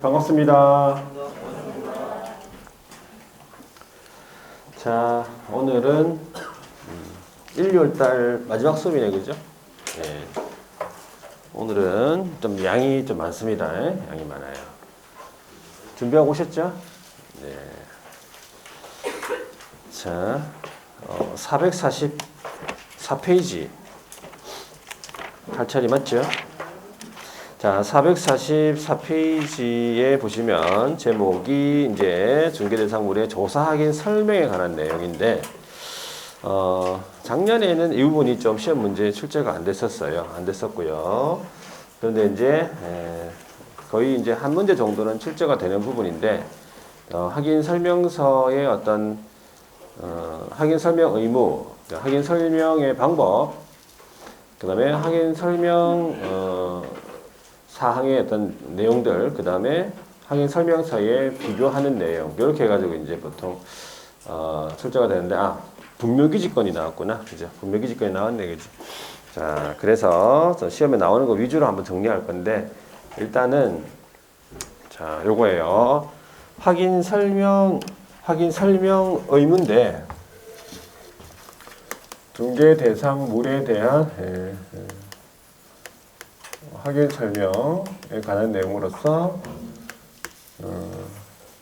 반갑습니다. 자, 오늘은 1, 2월달 마지막 수업이네, 그죠? 네. 오늘은 좀 양이 좀 많습니다. 양이 많아요. 준비하고 오셨죠? 네. 자, 444페이지. 할 차례 맞죠? 자, 444페이지에 보시면 제목이 이제 중개대상물의 조사 확인 설명에 관한 내용인데, 작년에는 이 부분이 좀 시험 문제에 출제가 안 됐었어요. 안 됐었고요. 그런데 이제 거의 이제 한 문제 정도는 출제가 되는 부분인데, 확인 설명서의 어떤 확인 설명 의무, 확인 설명의 방법, 그 다음에 확인 설명 사항의 어떤 내용들, 그 다음에 확인 설명서에 비교하는 내용, 이렇게 해가지고 이제 보통 출제가 되는데, 분묘기지권이 나왔구나, 그죠? 분묘기지권이 나왔네, 그죠? 자, 그래서 시험에 나오는 거 위주로 한번 정리할 건데, 일단은 자, 요거예요. 확인 설명 의무인데, 중개 대상물에 대한 확인 설명에 관한 내용으로서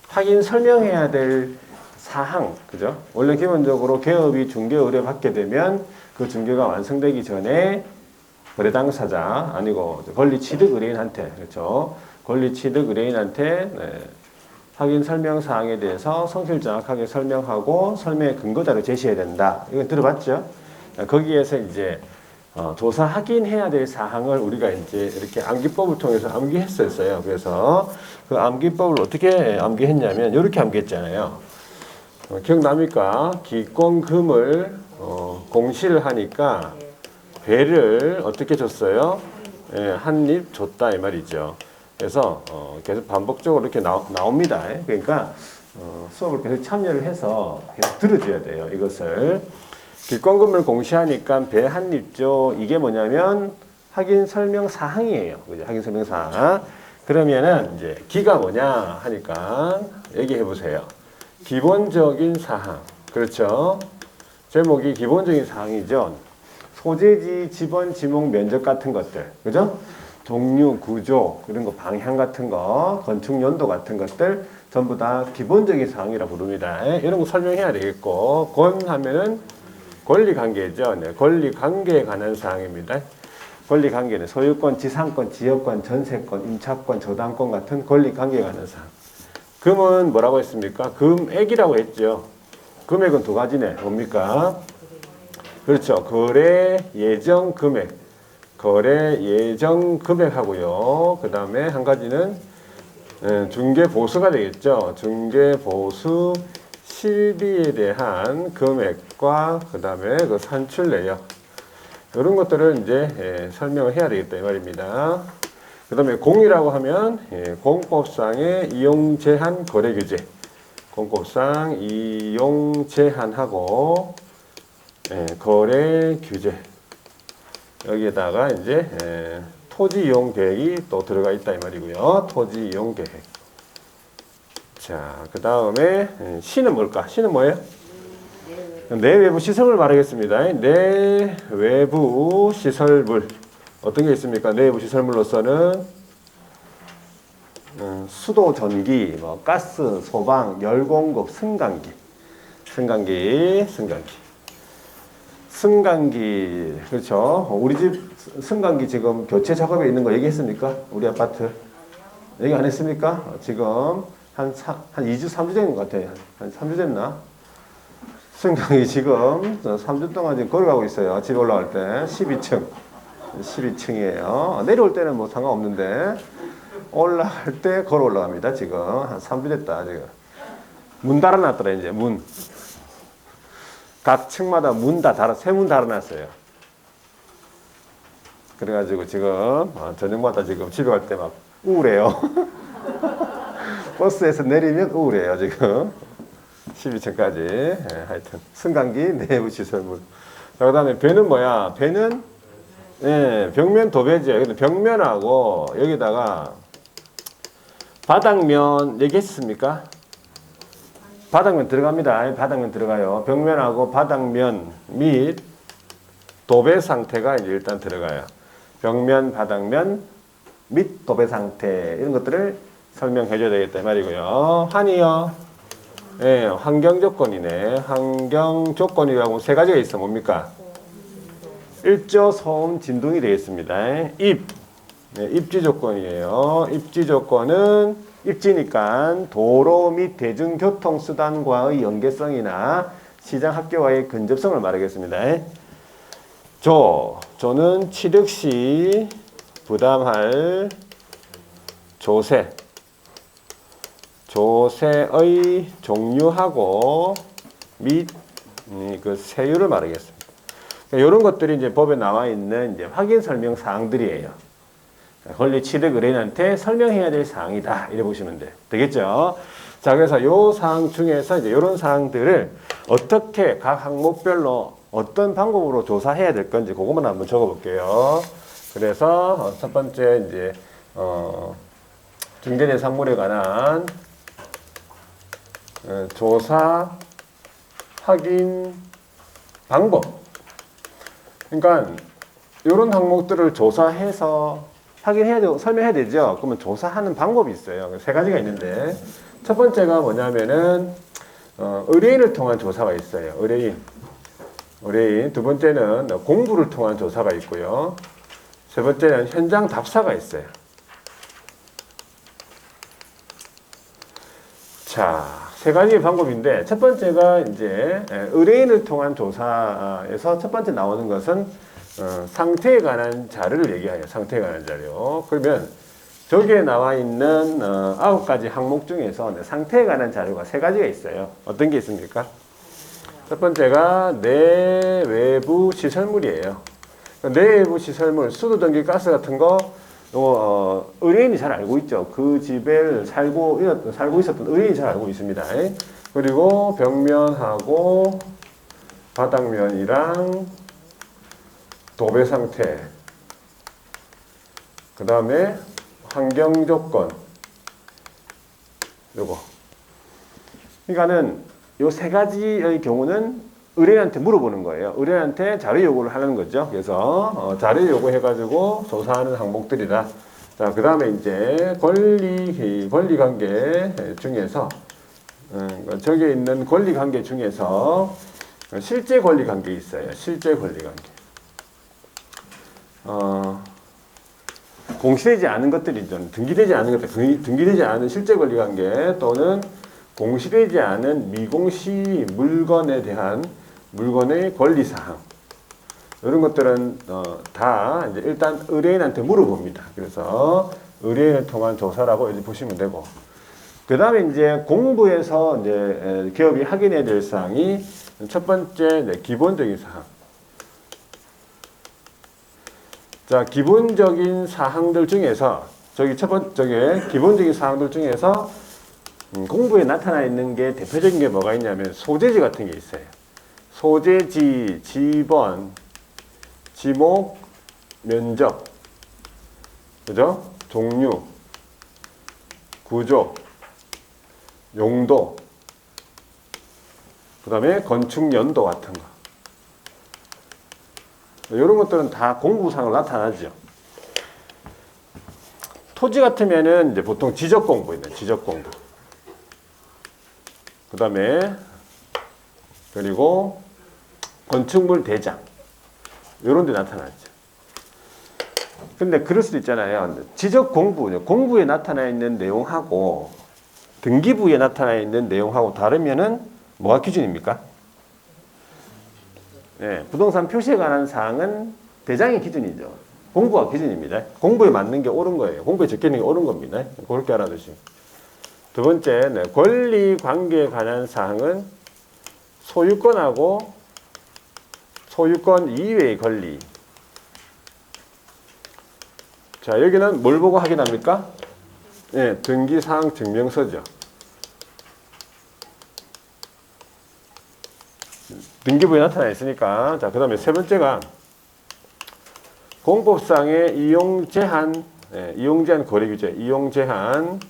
확인 설명해야 될 사항, 그죠? 원래 기본적으로 개업이 중개 의뢰 받게 되면 그 중개가 완성되기 전에 거래 당사자, 아니고 권리 취득 의뢰인한테, 그렇죠? 권리 취득 의뢰인한테 확인 설명 사항에 대해서 성실 정확하게 설명하고 설명의 근거 자료 제시해야 된다. 이거 들어봤죠? 거기에서 이제 조사 확인해야 될 사항을 우리가 이제 이렇게 암기법을 통해서 암기했었어요. 그래서 그 암기법을 어떻게 암기했냐면 이렇게 암기했잖아요. 기억납니까? 기권금을 공시를 하니까 배를 어떻게 줬어요? 한 입 줬다 이 말이죠. 그래서 계속 반복적으로 이렇게 나옵니다. 그러니까 수업을 계속 참여를 해서 계속 들어줘야 돼요. 이것을. 기권금을 공시하니까 배 한 입죠. 이게 뭐냐면 확인 설명 사항이에요. 그죠? 확인 설명 사항. 그러면은 이제 기가 뭐냐 하니까 얘기해 보세요. 기본적인 사항. 그렇죠? 제목이 기본적인 사항이죠. 소재지, 지번, 지목, 면적 같은 것들. 그죠? 종류, 구조, 이런 거 방향 같은 거, 건축 연도 같은 것들 전부 다 기본적인 사항이라 부릅니다. 이런 거 설명해야 되겠고, 권하면은 권리관계죠. 네, 권리관계에 관한 사항입니다. 권리관계는 소유권, 지상권, 지역권, 전세권, 임차권, 저당권 같은 권리관계에 관한 사항. 금은 뭐라고 했습니까? 금액이라고 했죠. 금액은 두 가지네. 뭡니까? 그렇죠. 거래 예정 금액. 거래 예정 금액하고요. 그 다음에 한 가지는 중개 보수가 되겠죠. 중개 보수 실비에 대한 금액과 그 다음에 그 산출 내역 이런 것들을 이제 설명을 해야 되겠다 이 말입니다. 그 다음에 공이라고 하면 공법상의 이용 제한 거래 규제, 공법상 이용 제한하고 거래 규제, 여기에다가 이제 토지 이용 계획이 또 들어가 있다 이 말이고요. 토지 이용 계획. 자, 그 다음에 시는 뭘까? 시는 뭐예요? 내외부 시설물 말하겠습니다. 내외부 시설물 어떤 게 있습니까? 내외부 시설물로서는 수도, 전기, 뭐 가스, 소방, 열 공급, 승강기, 그렇죠? 우리 집 승강기 지금 교체 작업에 있는 거 얘기했습니까? 우리 아파트 얘기 안 했습니까? 지금 한 2주, 3주 된 것 같아요. 한 3주 됐나? 승강이 지금 3주 동안 지금 걸어가고 있어요. 집에 올라갈 때. 12층이에요. 내려올 때는 뭐 상관없는데, 올라갈 때 걸어 올라갑니다. 지금. 한 3주 됐다, 지금. 문 달아놨더라, 이제, 문. 각 층마다 세 문 달아놨어요. 그래가지고 지금, 저녁마다 지금 집에 갈 때 막 우울해요. 버스에서 내리면 우울해요, 지금. 12층까지. 하여튼. 승강기, 내부 시설물. 자, 그 다음에 배는 뭐야? 배는, 벽면 도배지예요. 근데 벽면하고 여기다가 바닥면 얘기했습니까? 바닥면 들어갑니다. 바닥면 들어가요. 벽면하고 바닥면 및 도배 상태가 이제 일단 들어가요. 벽면, 바닥면 및 도배 상태 이런 것들을 설명해 줘야 되겠다 이 말이고요. 환이요. 예, 환경 조건이네. 환경 조건이라고 세 가지가 있어. 뭡니까? 일조, 소음, 진동이 되겠습니다. 입. 네, 입지 조건이에요. 입지 조건은 입지니까 도로 및 대중교통수단과의 연계성이나 시장 학교와의 근접성을 말하겠습니다. 조는 취득 시 부담할 조세의 종류하고 및 그 세율을 말하겠습니다. 이런 것들이 이제 법에 나와 있는 이제 확인 설명 사항들이에요. 권리 취득 의뢰인한테 설명해야 될 사항이다. 이래 보시면 되겠죠. 자, 그래서 요 사항 중에서 이제 이런 사항들을 어떻게 각 항목별로 어떤 방법으로 조사해야 될 건지 그것만 한번 적어 볼게요. 그래서 첫 번째 이제 중개대상물에 관한 조사 확인 방법. 그러니까 이런 항목들을 조사해서 확인해야 되고 설명해야 되죠. 그러면 조사하는 방법이 있어요. 세 가지가 있는데 첫 번째가 뭐냐면은 의뢰인을 통한 조사가 있어요. 의뢰인. 두 번째는 공부를 통한 조사가 있고요. 세 번째는 현장 답사가 있어요. 자, 세 가지 방법인데 첫 번째가 이제 의뢰인을 통한 조사에서 첫 번째 나오는 것은 상태에 관한 자료를 얘기해요. 상태에 관한 자료. 그러면 저기에 나와 있는 9가지 항목 중에서 상태에 관한 자료가 세 가지가 있어요. 어떤 게 있습니까? 첫 번째가 내외부 시설물이에요. 내외부 시설물, 수도, 전기, 가스 같은 거 의뢰인이 잘 알고 있죠. 그 집에 살고 있었던 의뢰인이 잘 알고 있습니다. 그리고 벽면하고 바닥면이랑 도배 상태, 그 다음에 환경 조건, 요거. 그러니까는 요 세 가지의 경우는 의뢰인한테 물어보는 거예요. 의뢰인한테 자료 요구를 하는 거죠. 그래서 자료 요구해가지고 조사하는 항목들이다. 자, 그 다음에 이제 권리 관계 중에서 저기에 있는 권리 관계 중에서 실제 권리 관계 있어요. 실제 권리 관계. 공시되지 않은 것들이죠. 등기되지 않은 것들, 등기되지 않은 실제 권리 관계 또는 공시되지 않은 미공시 물건에 대한 물건의 권리 사항. 이런 것들은 다 이제 일단 의뢰인한테 물어봅니다. 그래서 의뢰인을 통한 조사라고 이렇게 보시면 되고. 그 다음에 이제 공부에서 이제 기업이 확인해야 될 사항이 첫 번째 기본적인 사항. 자, 기본적인 사항들 중에서 기본적인 사항들 중에서 공부에 나타나 있는 게 대표적인 게 뭐가 있냐면 소재지 같은 게 있어요. 소재지, 지번, 지목, 면적, 그죠? 종류, 구조, 용도, 그 다음에 건축 연도 같은 거. 이런 것들은 다 공부상으로 나타나죠. 토지 같으면은 이제 보통 지적 공부입니다. 지적 공부. 그 다음에 그리고 건축물 대장 이런 데 나타나죠. 근데 그럴 수도 있잖아요. 지적 공부에 나타나 있는 내용하고 등기부에 나타나 있는 내용하고 다르면은 뭐가 기준입니까? 네, 부동산 표시에 관한 사항은 대장이 기준이죠. 공부가 기준입니다. 공부에 맞는 게 옳은 거예요. 공부에 적혀 있는 게 옳은 겁니다. 그렇게 알아두시고. 두 번째, 권리 관계에 관한 사항은 소유권하고 소유권 이외의 권리. 자, 여기는 뭘 보고 확인합니까? 네, 등기사항 증명서죠. 등기부에 나타나 있으니까. 자, 그 다음에 세 번째가 공법상의 이용 제한 거래 규제, 이용 제한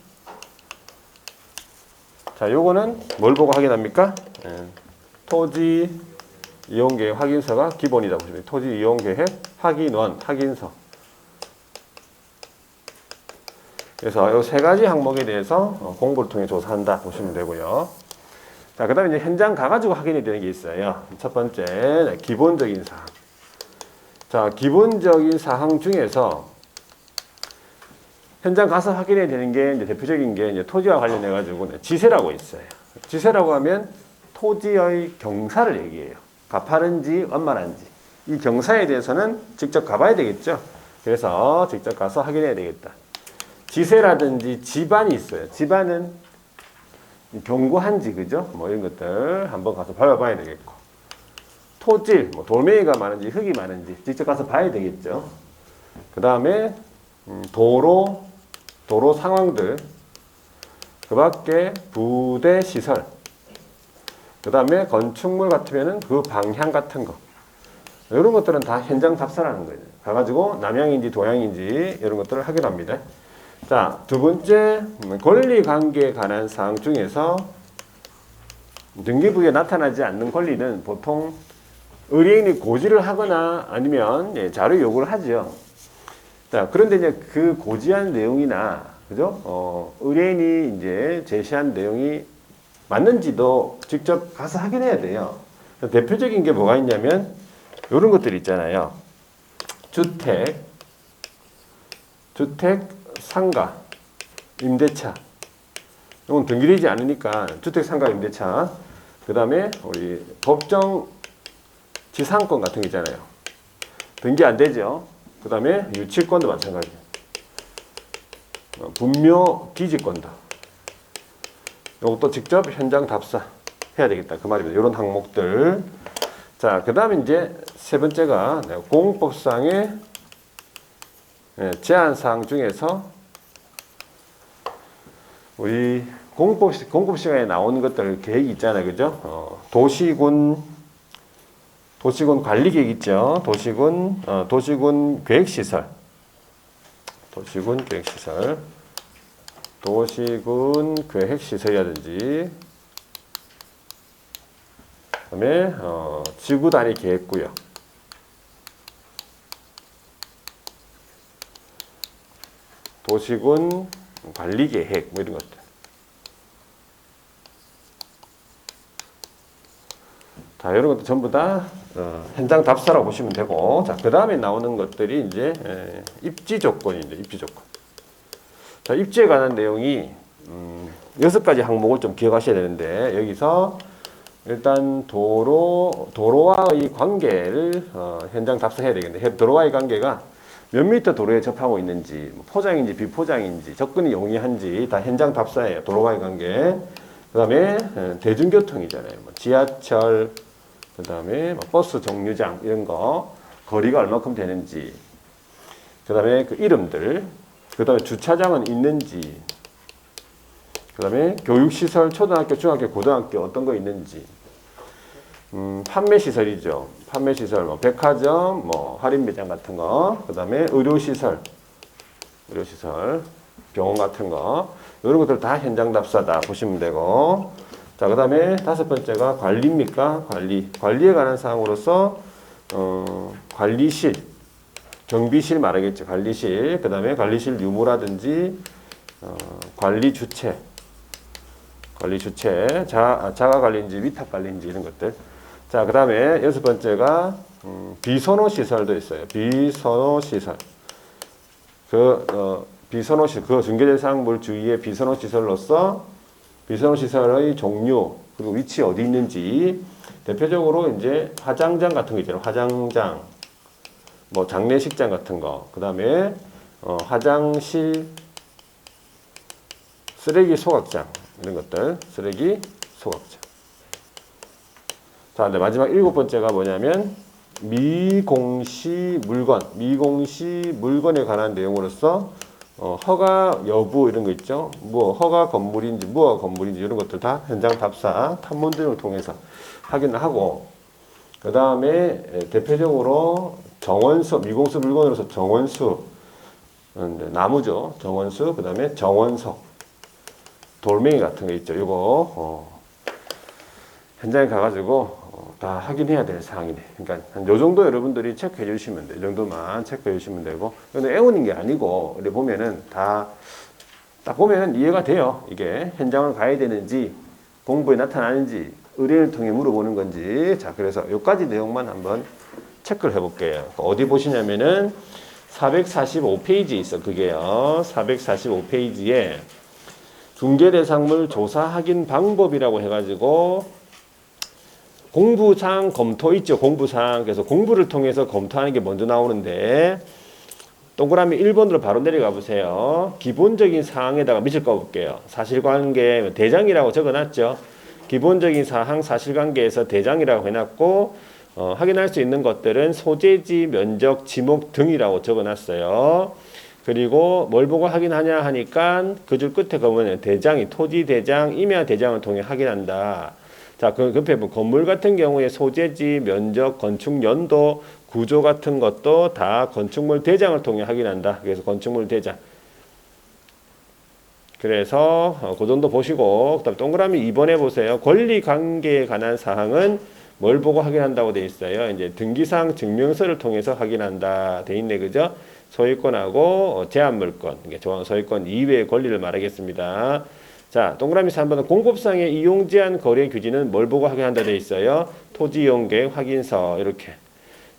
자, 요거는 뭘 보고 확인합니까? 토지 이용계획 확인서가 기본이다 보시면 토지 이용계획 확인원 확인서. 그래서 이 세 가지 항목에 대해서 공부를 통해 조사한다 보시면 되고요. 자, 그 다음에 이제 현장 가가지고 확인이 되는 게 있어요. 첫 번째, 기본적인 사항. 자, 기본적인 사항 중에서 현장 가서 확인해야 되는 게 이제 대표적인 게 이제 토지와 관련해가지고 지세라고 있어요. 지세라고 하면 토지의 경사를 얘기해요. 가파른지 완만한지. 이 경사에 대해서는 직접 가봐야 되겠죠. 그래서 직접 가서 확인해야 되겠다. 지세라든지 지반이 있어요. 지반은 견고한지, 그죠? 뭐 이런 것들 한번 가서 밟아봐야 되겠고. 토질, 뭐 돌멩이가 많은지 흙이 많은지 직접 가서 봐야 되겠죠. 그 다음에 도로 상황들, 그 밖에 부대 시설, 그 다음에 건축물 같으면은 그 방향 같은 거. 이런 것들은 다 현장 답사라는 거예요. 가가지고 남향인지 동향인지 이런 것들을 확인합니다. 자, 두 번째, 권리관계에 관한 사항 중에서 등기부에 나타나지 않는 권리는 보통 의뢰인이 고지를 하거나 아니면 자료 요구를 하죠. 자, 그런데 이제 그 고지한 내용이나, 그죠? 의뢰인이 이제 제시한 내용이 맞는지도 직접 가서 확인해야 돼요. 대표적인 게 뭐가 있냐면, 이런 것들 있잖아요. 주택, 상가, 임대차. 이건 등기되지 않으니까 주택, 상가, 임대차. 그 다음에 우리 법정 지상권 같은 게 있잖아요. 등기 안 되죠. 그 다음에 유치권도 마찬가지. 분묘 기지권도. 이것도 직접 현장 답사 해야 되겠다. 그 말입니다. 이런 항목들. 자, 그 다음에 이제 세 번째가 공법상의 제한사항 중에서 우리 공법 시간에 나오는 것들 계획이 있잖아요. 그죠? 도시군 관리 계획 있죠. 도시군 계획시설. 도시군 계획시설이라든지, 그 다음에, 지구 단위 계획구역. 도시군 관리 계획, 뭐 이런 것들. 자, 이런 것도 전부 다 현장 답사라고 보시면 되고, 자, 그 다음에 나오는 것들이 이제 입지 조건인데, 입지 조건. 자, 입지에 관한 내용이 6가지 항목을 좀 기억하셔야 되는데, 여기서 일단 도로와의 관계를 현장 답사해야 되겠는데, 도로와의 관계가 몇 미터 도로에 접하고 있는지, 포장인지 비포장인지, 접근이 용이한지 다 현장 답사예요. 도로와의 관계. 그 다음에 대중교통이잖아요. 뭐 지하철, 그 다음에 버스 정류장 이런 거 거리가 얼마큼 되는지, 그 다음에 그 이름들, 그 다음에 주차장은 있는지, 그 다음에 교육시설, 초등학교, 중학교, 고등학교 어떤 거 있는지, 판매시설이죠. 판매시설, 뭐 백화점, 뭐 할인매장 같은 거, 그 다음에 의료시설, 병원 같은 거, 이런 것들 다 현장 답사다 보시면 되고, 자, 그 다음에 5번째가 관리입니까? 관리에 관한 사항으로서, 관리실, 경비실 말하겠죠. 관리실, 그 다음에 관리실 유무라든지, 관리 주체, 자가 관리인지 위탁 관리인지 이런 것들. 자, 그 다음에 6번째가, 비선호 시설도 있어요. 비선호 시설. 그 중개대상물 주위의 비선호 시설로서 비선호 시설의 종류, 그리고 위치 어디 있는지, 대표적으로 이제 화장장 같은 거 있잖아요. 화장장, 뭐 장례식장 같은 거, 그 다음에 화장실, 쓰레기 소각장, 이런 것들, 쓰레기 소각장. 자, 근데 마지막 7번째가 뭐냐면, 미공시 물건에 관한 내용으로서 허가 여부 이런 거 있죠. 뭐 허가 건물인지 무허가 건물인지 이런 것들 다 현장 답사 탐문 등을 통해서 확인을 하고, 그 다음에 대표적으로 정원수, 미공수 물건으로서 정원수, 나무죠. 정원수, 그 다음에 정원석, 돌멩이 같은 거 있죠. 요거 현장에 가가지고 다 확인해야 될 사항이네. 그러니까 한 요 정도 여러분들이 체크해 주시면 돼요. 이 정도만 체크해 주시면 되고. 근데 애우는 게 아니고 우리 보면은 다 딱 보면은 이해가 돼요. 이게 현장을 가야 되는지 공부에 나타나는지 의뢰를 통해 물어보는 건지. 자, 그래서 요까지 내용만 한번 체크를 해볼게요. 어디 보시냐면은 445페이지 있어. 그게요. 445페이지에 중개대상물 조사 확인 방법이라고 해가지고 공부사항 검토 있죠. 공부사항. 그래서 공부를 통해서 검토하는 게 먼저 나오는데 동그라미 1번으로 바로 내려가 보세요. 기본적인 사항에다가 밑을 꺼볼게요. 사실관계 대장이라고 적어놨죠. 기본적인 사항 사실관계에서 대장이라고 해놨고 확인할 수 있는 것들은 소재지, 면적, 지목 등이라고 적어놨어요. 그리고 뭘 보고 확인하냐 하니까 그 줄 끝에 보면 대장이 토지 대장, 임야 대장을 통해 확인한다. 자, 그 옆에 뭐 건물 같은 경우에 소재지, 면적, 건축 연도, 구조 같은 것도 다 건축물 대장을 통해 확인한다. 그래서 건축물 대장. 그래서 그 정도 보시고 그다음 동그라미 2번에 보세요. 권리 관계에 관한 사항은 뭘 보고 확인한다고 돼 있어요. 이제 등기상 증명서를 통해서 확인한다. 돼 있네, 그죠? 소유권하고 제한물권, 소유권 이외의 권리를 말하겠습니다. 자, 동그라미 3번은 공급상의 이용 제한 거래 규지는 뭘 보고 확인한다 돼 있어요. 토지 이용 계획 확인서 이렇게.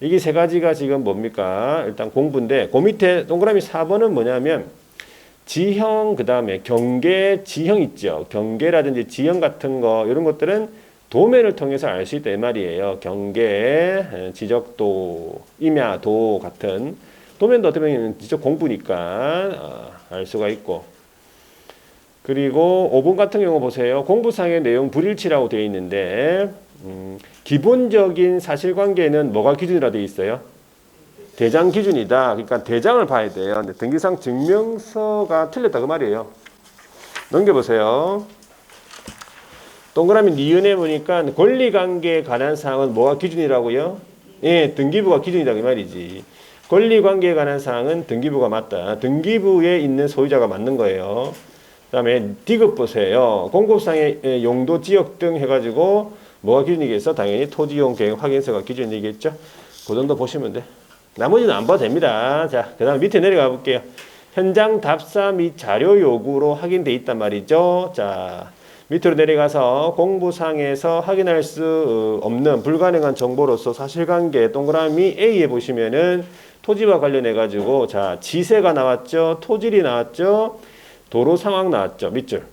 이게 세 가지가 지금 뭡니까? 일단 공부인데 그 밑에 동그라미 4번은 뭐냐면 지형 그다음에 경계 지형 있죠. 경계라든지 지형 같은 거 이런 것들은 도면을 통해서 알 수 있다 이 말이에요. 경계, 지적도, 임야도 같은 도면도 어떻게 보면 지적 공부니까 알 수가 있고. 그리고 5번 같은 경우 보세요. 공부상의 내용 불일치라고 되어 있는데 기본적인 사실관계는 뭐가 기준이라 되어 있어요? 대장 기준이다. 그러니까 대장을 봐야 돼요. 근데 등기상 증명서가 틀렸다 그 말이에요. 넘겨보세요. 동그라미 니은에 보니까 권리관계에 관한 사항은 뭐가 기준이라고요? 예, 등기부가 기준이다 그 말이지. 권리관계에 관한 사항은 등기부가 맞다. 등기부에 있는 소유자가 맞는 거예요. 그 다음에 디귿 보세요. 공급상의 용도 지역 등 해가지고 뭐가 기준이겠어? 당연히 토지이용 계획 확인서가 기준이겠죠. 그 정도 보시면 돼. 나머지는 안 봐도 됩니다. 자, 그 다음 밑에 내려가 볼게요. 현장 답사 및 자료 요구로 확인돼 있단 말이죠. 자, 밑으로 내려가서 공부상에서 확인할 수 없는 불가능한 정보로서 사실관계 동그라미 A에 보시면은 토지와 관련해 가지고 자, 지세가 나왔죠. 토질이 나왔죠. 도로 상황 나왔죠. 밑줄.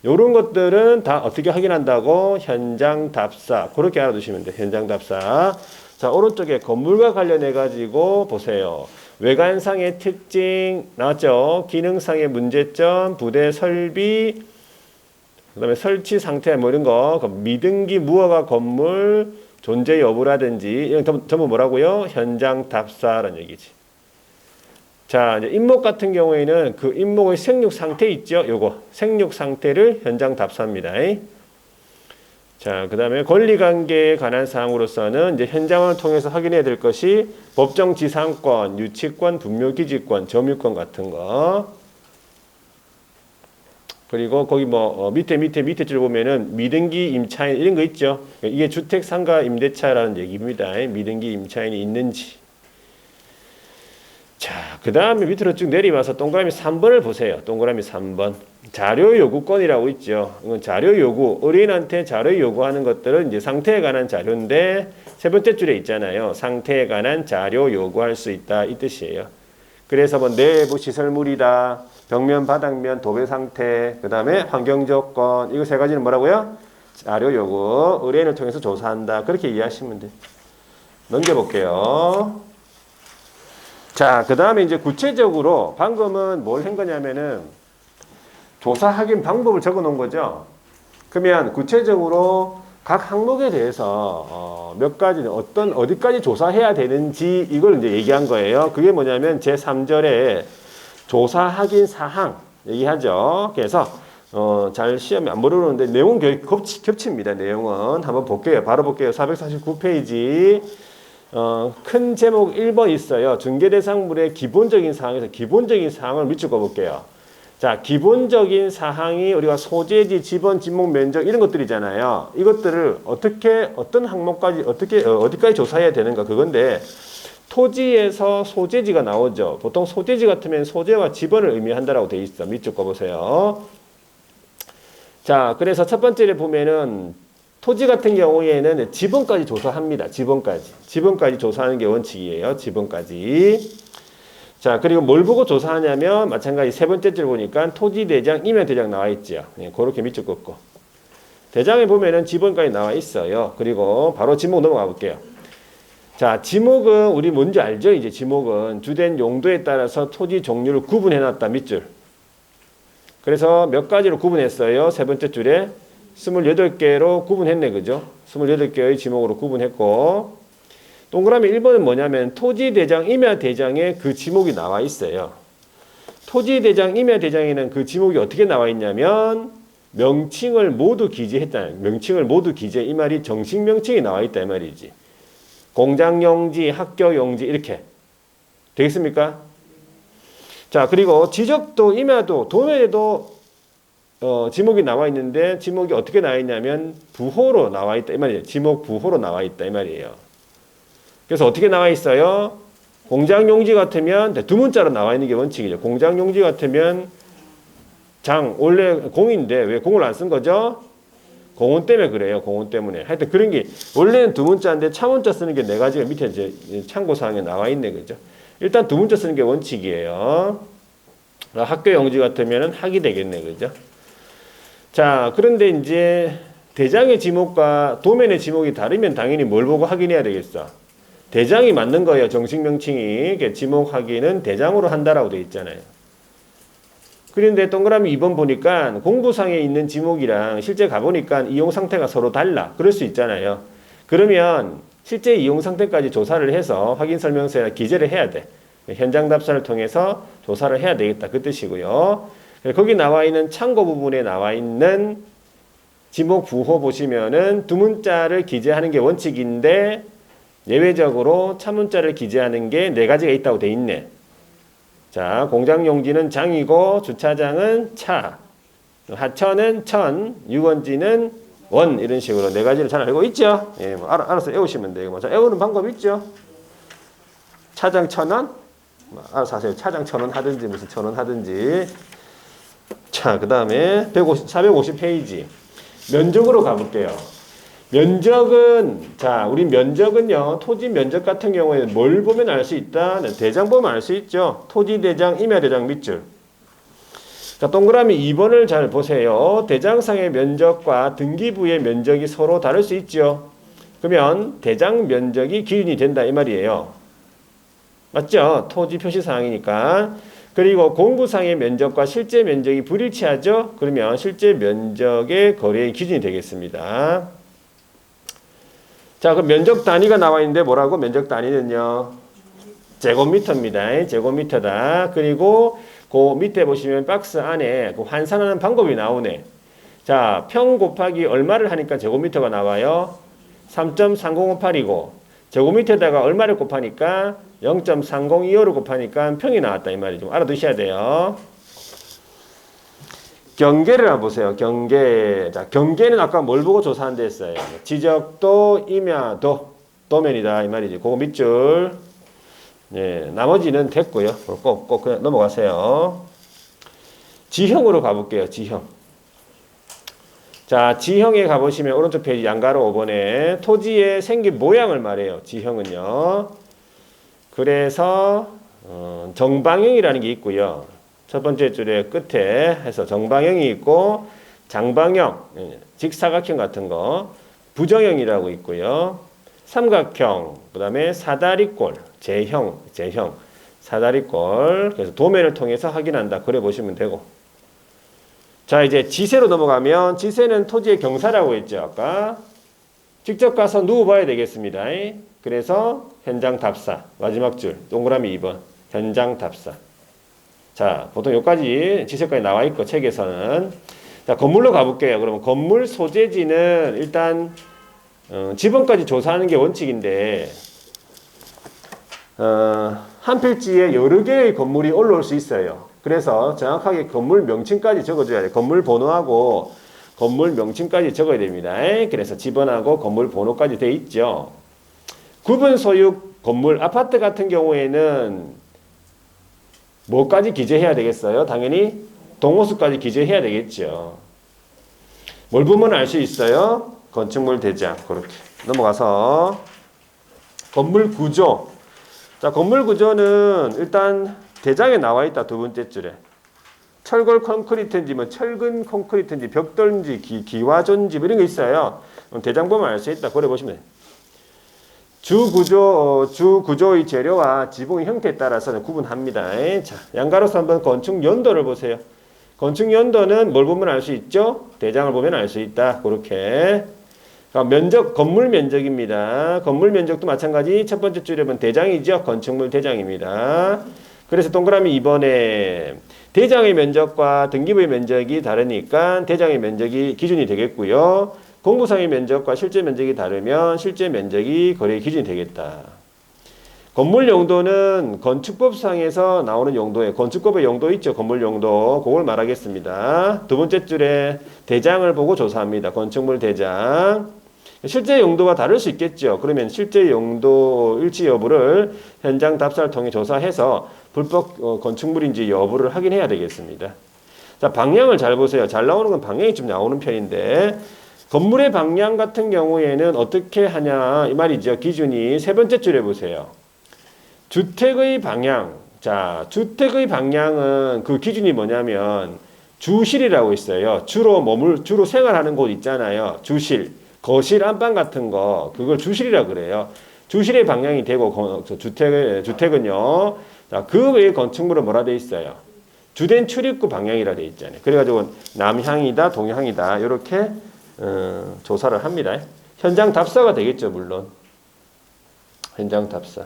요런 것들은 다 어떻게 확인한다고? 현장 답사. 그렇게 알아두시면 돼요. 현장 답사. 자, 오른쪽에 건물과 관련해 가지고 보세요. 외관상의 특징 나왔죠. 기능상의 문제점, 부대 설비, 그다음에 설치 상태 뭐 이런 거, 미등기 무허가 건물 존재 여부라든지 이런 전부 뭐라고요? 현장 답사라는 얘기지. 자, 이제 임목 같은 경우에는 그 임목의 생육 상태 있죠? 요거 생육 상태를 현장 답사합니다. 자, 그다음에 권리관계에 관한 사항으로서는 이제 현장을 통해서 확인해야 될 것이 법정 지상권, 유치권, 분묘기지권, 점유권 같은 거. 그리고 거기 뭐 밑에 줄 보면은 미등기 임차인 이런 거 있죠. 이게 주택 상가 임대차라는 얘기입니다. 미등기 임차인이 있는지. 자, 그 다음에 밑으로 쭉 내려와서 동그라미 3번을 보세요. 동그라미 3번. 자료 요구권이라고 있죠. 이건 자료 요구, 의뢰인한테 자료 요구하는 것들은 이제 상태에 관한 자료인데 세 번째 줄에 있잖아요. 상태에 관한 자료 요구할 수 있다 이 뜻이에요. 그래서 뭐 내부 시설물이다, 벽면, 바닥면, 도배 상태, 그 다음에 환경 조건 이거 세 가지는 뭐라고요? 자료 요구, 의뢰인을 통해서 조사한다. 그렇게 이해하시면 돼요. 넘겨볼게요. 자, 그 다음에 이제 구체적으로 방금은 뭘 한 거냐면은 조사 확인 방법을 적어 놓은 거죠. 그러면 구체적으로 각 항목에 대해서 몇 가지 어디까지 조사해야 되는지 이걸 이제 얘기한 거예요. 그게 뭐냐면 제3절에 조사 확인 사항 얘기하죠. 그래서 잘 시험에 안 모르는데 내용 겹칩니다. 내용은 한번 볼게요. 바로 볼게요. 449페이지. 큰 제목 1번 있어요. 중개대상물의 기본적인 사항에서 기본적인 사항을 밑줄 꺼볼게요. 자, 기본적인 사항이 우리가 소재지, 지번, 지목, 면적 이런 것들이잖아요. 이것들을 어떻게 어떤 항목까지 어디까지 조사해야 되는가 그건데 토지에서 소재지가 나오죠. 보통 소재지 같으면 소재와 지번을 의미한다라고 돼 있어. 밑줄 거 보세요. 자, 그래서 첫 번째를 보면은 토지 같은 경우에는 지번까지 조사합니다. 지번까지 조사하는 게 원칙이에요. 지번까지. 자, 그리고 뭘 보고 조사하냐면 마찬가지 세 번째 줄 보니까 토지대장, 임야대장 나와 있죠. 네, 그렇게 밑줄 긋고. 대장에 보면은 지번까지 나와 있어요. 그리고 바로 지목 넘어가 볼게요. 자, 지목은 우리 뭔지 알죠? 이제 지목은 주된 용도에 따라서 토지 종류를 구분해 놨다. 밑줄. 그래서 몇 가지로 구분했어요? 세 번째 줄에 28개로 구분했네. 그죠? 28개의 지목으로 구분했고 동그라미 1번은 뭐냐면 토지대장, 임야대장에 그 지목이 나와 있어요. 토지대장, 임야대장에는 그 지목이 어떻게 나와 있냐면 명칭을 모두 기재했다. 명칭을 모두 기재. 이 말이 정식 명칭이 나와 있다. 이 말이지. 공장용지, 학교용지 이렇게 되겠습니까? 자, 그리고 지적도, 임야도, 도면에도 지목이 나와 있는데 지목이 어떻게 나와 있냐면 부호로 나와 있다. 이 말이에요. 지목 부호로 나와 있다. 이 말이에요. 그래서 어떻게 나와 있어요? 공장용지 같으면 두 문자로 나와 있는 게 원칙이죠. 공장용지 같으면 원래 공인데 왜 공을 안 쓴 거죠? 공원 때문에 그래요. 공원 때문에. 하여튼 그런 게 원래는 두 문자인데 차문자 쓰는 게 네 가지가 밑에 이제 참고사항에 나와 있네. 그죠? 일단 두 문자 쓰는 게 원칙이에요. 학교 용지 같으면 학이 되겠네. 그죠? 자, 그런데 이제 대장의 지목과 도면의 지목이 다르면 당연히 뭘 보고 확인해야 되겠어? 대장이 맞는 거예요. 정식 명칭이. 지목 확인은 대장으로 한다라고 되어 있잖아요. 그런데 동그라미 2번 보니까 공부상에 있는 지목이랑 실제 가보니까 이용 상태가 서로 달라. 그럴 수 있잖아요. 그러면 실제 이용 상태까지 조사를 해서 확인 설명서에 기재를 해야 돼. 현장 답사를 통해서 조사를 해야 되겠다. 그 뜻이고요. 거기 나와 있는 참고 부분에 나와 있는 지목 부호 보시면은 두 문자를 기재하는 게 원칙인데 예외적으로 차문자를 기재하는 게 네 가지가 있다고 돼 있네. 자, 공장용지는 장이고 주차장은 차, 하천은 천, 유원지는 원 이런 식으로 네 가지를 잘 알고 있죠? 예, 뭐 알아서 외우시면 돼요. 자, 외우는 방법 있죠? 차장 1,000원? 알아서 하세요. 차장 1,000원 하든지 무슨 1,000원 하든지. 자, 그 다음에 450페이지. 면적으로 가볼게요. 면적은, 자, 우리 면적은요, 토지 면적 같은 경우에는 뭘 보면 알 수 있다? 대장 보면 알 수 있죠. 토지 대장, 임야 대장 밑줄. 자, 동그라미 2번을 잘 보세요. 대장상의 면적과 등기부의 면적이 서로 다를 수 있죠. 그러면 대장 면적이 기준이 된다 이 말이에요. 맞죠? 토지 표시사항이니까. 그리고 공부상의 면적과 실제 면적이 불일치하죠? 그러면 실제 면적의 거래의 기준이 되겠습니다. 자, 그럼 면적 단위가 나와 있는데 뭐라고? 면적 단위는요. 제곱미터입니다. 제곱미터다. 그리고 그 밑에 보시면 박스 안에 그 환산하는 방법이 나오네. 자, 평 곱하기 얼마를 하니까 제곱미터가 나와요? 3.3058이고 제곱미터에다가 얼마를 곱하니까 0.3025를 곱하니까 평이 나왔다 이 말이죠. 좀 알아두셔야 돼요. 경계를 한번 보세요. 경계. 자, 경계는 아까 뭘 보고 조사한다 했어요? 지적도, 임야도, 도면이다 이 말이지. 그거 밑줄. 예, 나머지는 됐고요. 꼭 그냥 넘어가세요. 지형으로 가볼게요. 지형. 자, 지형에 가보시면 오른쪽 페이지 양가로 5번에 토지의 생긴 모양을 말해요. 지형은요. 그래서 정방형이라는 게 있고요. 첫 번째 줄에 끝에 해서 정방형이 있고 장방형, 직사각형 같은 거, 부정형이라고 있고요. 삼각형, 그 다음에 사다리꼴, 제형, 사다리꼴. 그래서 도면을 통해서 확인한다. 그래 보시면 되고. 자, 이제 지세로 넘어가면 지세는 토지의 경사라고 했죠. 아까. 직접 가서 누워봐야 되겠습니다. 그래서 현장 답사. 마지막 줄, 동그라미 2번. 현장 답사. 자, 보통 여기까지 지세까지 나와 있고 책에서는. 자, 건물로 가볼게요. 그러면 건물 소재지는 일단 지번까지 조사하는 게 원칙인데 한 필지에 여러 개의 건물이 올라올 수 있어요. 그래서 정확하게 건물 명칭까지 적어줘야 돼. 건물 번호하고 건물 명칭까지 적어야 됩니다. 그래서 집원하고 건물 번호까지 돼 있죠. 구분 소유 건물, 아파트 같은 경우에는 뭐까지 기재해야 되겠어요? 당연히 동호수까지 기재해야 되겠죠. 뭘 보면 알 수 있어요? 건축물 대장. 그렇게 넘어가서 건물 구조. 자, 건물 구조는 일단 대장에 나와 있다. 두 번째 줄에. 철골 콘크리트인지 뭐 철근 콘크리트인지 벽돌인지 기와존인지 이런 게 있어요. 대장 보면 알 수 있다. 그래 보시면 돼요. 주 구조의 재료와 지붕의 형태에 따라서는 구분합니다. 자, 양가로서 한번 건축 연도를 보세요. 건축 연도는 뭘 보면 알 수 있죠? 대장을 보면 알 수 있다. 그렇게. 면적, 건물 면적입니다. 건물 면적도 마찬가지. 첫 번째 줄에 보면 대장이죠. 건축물 대장입니다. 그래서 동그라미 2번에 대장의 면적과 등기부의 면적이 다르니까 대장의 면적이 기준이 되겠고요. 공부상의 면적과 실제 면적이 다르면 실제 면적이 거래 기준이 되겠다. 건물 용도는 건축법상에서 나오는 용도에 건축법의 용도 있죠. 건물 용도. 그걸 말하겠습니다. 두 번째 줄에 대장을 보고 조사합니다. 건축물 대장. 실제 용도와 다를 수 있겠죠. 그러면 실제 용도 일치 여부를 현장 답사를 통해 조사해서 불법 건축물인지 여부를 확인해야 되겠습니다. 자, 방향을 잘 보세요. 잘 나오는 건 방향이 좀 나오는 편인데 건물의 방향 같은 경우에는 어떻게 하냐 이 말이죠. 기준이 세 번째 줄에 보세요. 주택의 방향. 자, 주택의 방향은 그 기준이 뭐냐면 주실이라고 있어요. 주로 생활하는 곳 있잖아요. 주실, 거실, 안방 같은 거 그걸 주실이라 그래요. 주실의 방향이 되고 주택은요. 자, 그 외에 건축물은 뭐라 돼 있어요? 주된 출입구 방향이라 돼 있잖아요. 그래가지고 남향이다, 동향이다 이렇게 조사를 합니다. 현장 답사가 되겠죠, 물론. 현장 답사.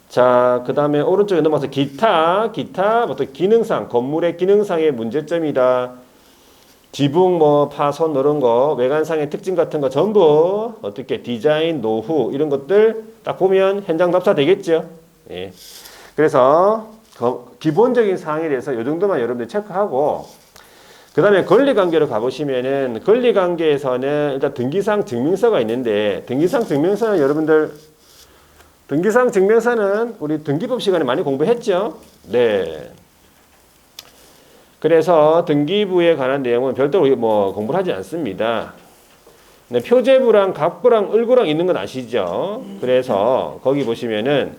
자, 그 다음에 오른쪽에 넘어서 기타, 어떤 기능상, 건물의 기능상의 문제점이다. 지붕, 파손, 이런 거, 외관상의 특징 같은 거 전부 어떻게 디자인, 노후, 이런 것들 딱 보면 현장 답사 되겠죠. 예. 그래서 기본적인 사항에 대해서 이 정도만 여러분들 체크하고 그 다음에 권리관계로 가보시면은 권리관계에서는 일단 등기상 증명서가 있는데 등기상 증명서는 여러분들 등기상 증명서는 우리 등기법 시간에 많이 공부했죠? 네. 그래서 등기부에 관한 내용은 별도로 공부를 하지 않습니다. 네, 표제부랑 갑구랑 을구랑 있는 건 아시죠? 그래서 거기 보시면은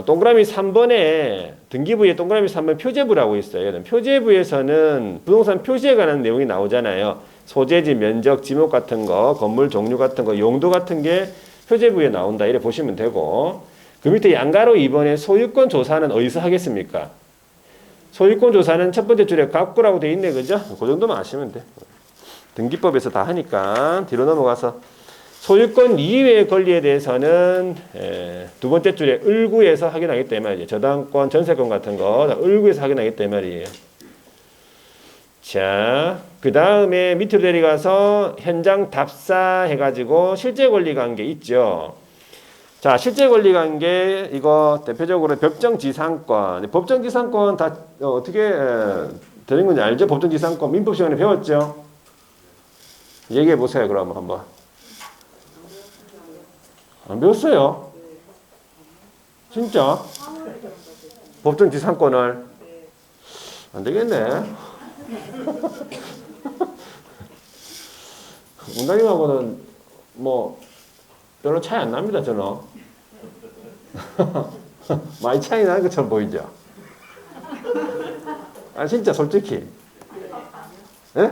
동그라미 3번에 등기부에 동그라미 3번 표제부라고 있어요. 표제부에서는 부동산 표시에 관한 내용이 나오잖아요. 소재지, 면적, 지목 같은 거, 건물 종류 같은 거, 용도 같은 게 표제부에 나온다. 이래 보시면 되고 그 밑에 양가로 2번에 소유권 조사는 어디서 하겠습니까? 소유권 조사는 첫 번째 줄에 갑구라고 돼 있네. 그죠? 그 정도만 아시면 돼. 등기법에서 다 하니까 뒤로 넘어가서 소유권 이외의 권리에 대해서는 두 번째 줄에 을구에서 확인하겠다 이 말이에요. 저당권, 전세권 같은 거 을구에서 확인하겠다 이 말이에요. 자, 그 다음에 밑으로 내려가서 현장 답사 해가지고 실제 권리 관계 있죠. 자, 실제 권리 관계 이거 대표적으로 법정지상권. 법정지상권 다 어떻게 되는 건지 알죠? 법정지상권 민법 시간에 배웠죠? 얘기해 보세요. 그럼 한번. 안 배웠어요? 진짜? 법정지상권을 안 되겠네. 원장님하고는 별로 차이 안 납니다. 저는 많이 차이 나는 것처럼 보이죠? 아 진짜 솔직히 예?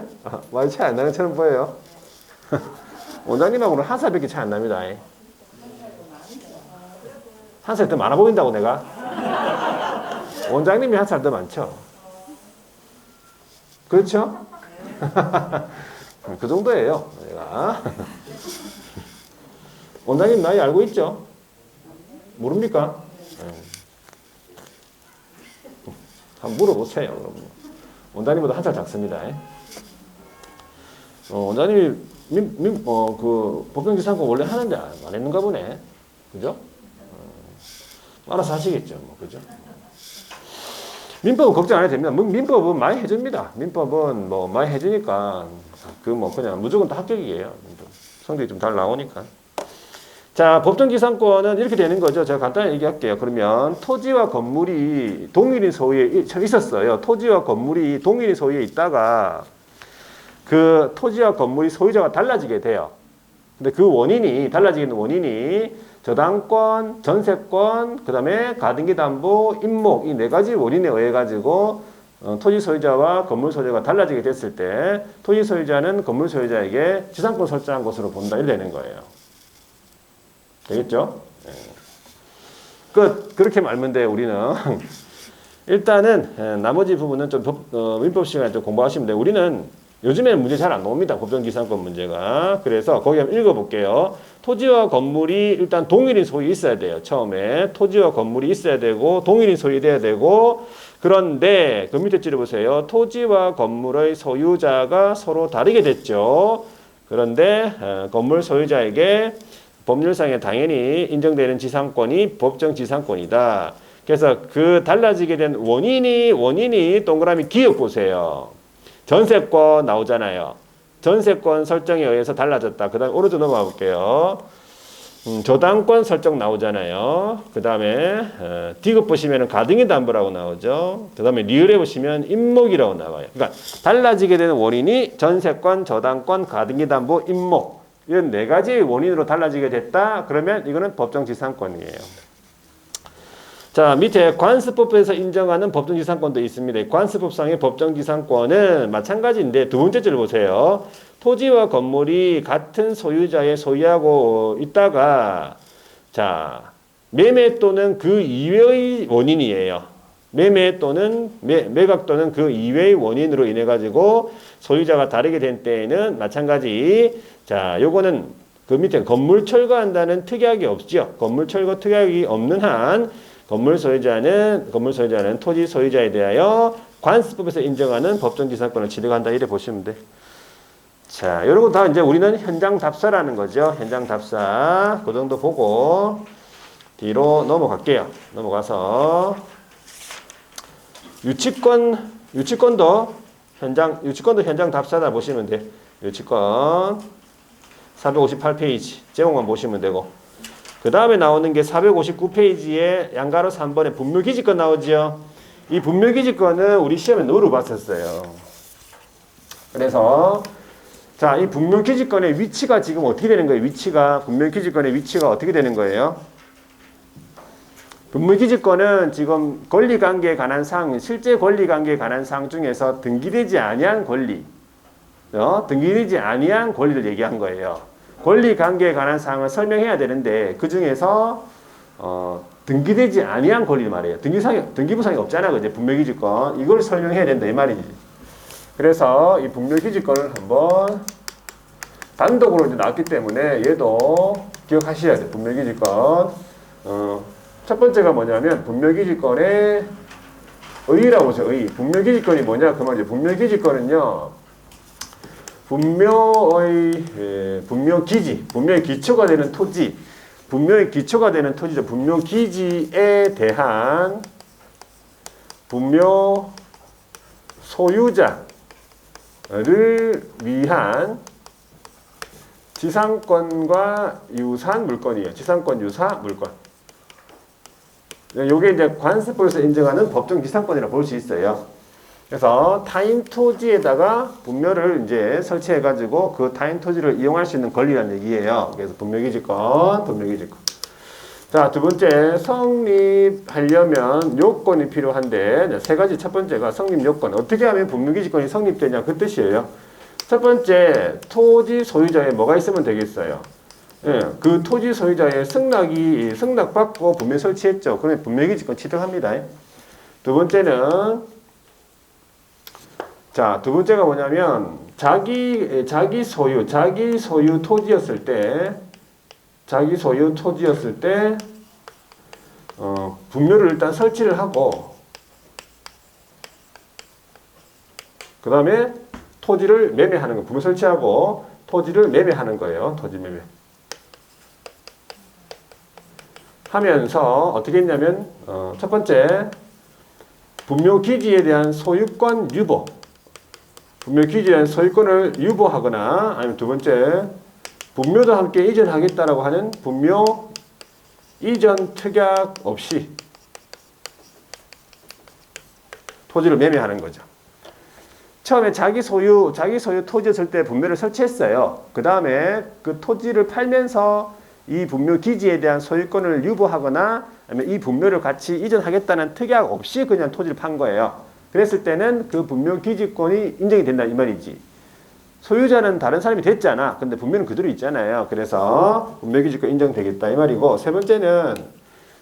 많이 차이 안 나는 것처럼 보여요? 원장님하고는 한 살밖에 차이 안 납니다. 한 살 더 많아 보인다고 내가? 원장님이 한 살 더 많죠? 그렇죠? 그 정도예요. 내가. 원장님 나이 알고 있죠? 모릅니까? 한번 물어보세요. 그럼. 원장님보다 한 살 작습니다. 원장님이 그 법정지상권 원래 하는데 안 했는가 보네. 그죠? 알아서 하시겠죠. 그죠? 민법은 걱정 안 해도 됩니다. 민법은 많이 해줍니다. 민법은 뭐 많이 해주니까 그 뭐 그냥 무조건 다 합격이에요. 성적이 좀 잘 나오니까. 자, 법정지상권은 이렇게 되는 거죠. 제가 간단히 얘기할게요. 그러면 토지와 건물이 동일인 소유에 있었어요. 토지와 건물이 동일인 소유에 있다가 그 토지와 건물이 소유자가 달라지게 돼요. 근데 그 원인이, 달라지는 원인이 저당권, 전세권, 그 다음에 가등기 담보, 임목 이 네 가지 원인에 의해 가지고 토지 소유자와 건물 소유자가 달라지게 됐을 때 토지 소유자는 건물 소유자에게 지상권 설정한 것으로 본다. 이렇게 되는 거예요. 되겠죠? 그렇게 말면 돼, 우리는. 일단은 나머지 부분은 좀 민법 시간에 좀 공부하시면 돼요. 우리는 요즘에는 문제 잘 안 나옵니다. 법정지상권 문제가. 그래서 거기 한번 읽어볼게요. 토지와 건물이 일단 동일인 소유 있어야 돼요. 처음에 토지와 건물이 있어야 되고 동일인 소유 돼야 되고, 그런데 그 밑에 찔러보세요. 토지와 건물의 소유자가 서로 다르게 됐죠. 그런데 건물 소유자에게 법률상에 당연히 인정되는 지상권이 법정지상권이다. 그래서 그 달라지게 된 원인이 동그라미 기억 보세요. 전세권 나오잖아요. 전세권 설정에 의해서 달라졌다. 그 다음에 오른쪽 넘어가 볼게요. 저당권 설정 나오잖아요. 그 다음에 디귿 보시면 가등기 담보라고 나오죠. 그 다음에 리을에 보시면 임목이라고 나와요. 그러니까 달라지게 되는 원인이 전세권, 저당권, 가등기 담보, 임목 이런 네 가지 원인으로 달라지게 됐다. 그러면 이거는 법정지상권이에요. 자, 밑에 관습법에서 인정하는 법정지상권도 있습니다. 관습법상의 법정지상권은 마찬가지인데 두 번째 줄 보세요. 토지와 건물이 같은 소유자의 소유하고 있다가 자, 매매 또는 그 이외의 원인이에요. 매매 또는 매각 또는 그 이외의 원인으로 인해 가지고 소유자가 다르게 된 때에는 마찬가지. 자, 요거는 그 밑에 건물 철거한다는 특약이 없죠. 건물 철거 특약이 없는 한 건물 소유자는 토지 소유자에 대하여 관습법에서 인정하는 법정지상권을 취득한다. 이래 보시면 돼. 자, 이런 거 다 이제 우리는 현장 답사라는 거죠. 현장 답사. 그 정도 보고 뒤로 넘어갈게요. 넘어가서 유치권도 현장 답사다 보시면 돼. 유치권 458페이지 제목만 보시면 되고, 그 다음에 나오는 게 459페이지에 양가로 3번에 분묘기지권 나오죠. 이 분묘기지권은 우리 시험에 넣으러 봤었어요. 그래서 자, 이 분묘기지권의 위치가 지금 어떻게 되는 거예요? 분묘기지권의 위치가 어떻게 되는 거예요? 분묘기지권은 지금 권리관계에 관한 사항, 실제 권리관계에 관한 사항 중에서 등기되지 아니한 권리, 등기되지 아니한 권리를 얘기한 거예요. 권리관계에 관한 사항을 설명해야 되는데 그 중에서 등기되지 아니한 권리 말이에요. 등기부상이 없잖아, 그제 분묘기지권. 이걸 설명해야 된다 이 말이지. 그래서 이 분묘기지권을 한번 단독으로 이제 나왔기 때문에 얘도 기억하셔야 돼. 분묘기지권. 첫 번째가 뭐냐면 분묘기지권의 의의라고 하죠. 의의. 분묘기지권이 뭐냐? 그 말이죠. 분묘기지권은요. 분묘의 기초가 되는 토지, 분묘의 기초가 되는 토지죠. 분묘기지에 대한 분묘 소유자를 위한 지상권과 유사한 물건이에요. 지상권, 유사, 물건. 요게 이제 관습법에서 인정하는 법정지상권이라고 볼 수 있어요. 그래서 타인 토지에다가 분묘를 이제 설치해가지고 그 타인 토지를 이용할 수 있는 권리라는 얘기예요. 그래서 분묘기지권. 자, 두 번째, 성립하려면 요건이 필요한데, 세 가지. 첫 번째가 성립 요건. 어떻게 하면 분묘기지권이 성립되냐, 그 뜻이에요. 첫 번째, 토지 소유자에 뭐가 있으면 되겠어요? 예, 그 토지 소유자의 승낙받고 분묘 설치했죠. 그러면 분묘기지권 취득합니다. 두 번째는 두 번째가 뭐냐면 자기 소유 토지였을 때 분묘를 일단 설치를 하고 그 다음에 토지를 매매하는 거. 분묘 설치하고 토지를 매매하는 거예요. 토지 매매. 하면서 어떻게 했냐면 첫 번째 분묘기지에 대한 소유권 유보. 분묘기지에 대한 소유권을 유보하거나 아니면 두 번째 분묘도 함께 이전하겠다라고 하는 분묘 이전 특약 없이 토지를 매매하는 거죠. 처음에 자기 소유 토지였을 때 분묘를 설치했어요. 그 다음에 그 토지를 팔면서 이 분묘 기지에 대한 소유권을 유보하거나 아니면 이 분묘를 같이 이전하겠다는 특약 없이 그냥 토지를 판 거예요. 그랬을 때는 그 분묘 기지권이 인정이 된다 이 말이지. 소유자는 다른 사람이 됐잖아. 근데 분묘는 그대로 있잖아요. 그래서 분묘 기지권 인정되겠다 이 말이고, 세 번째는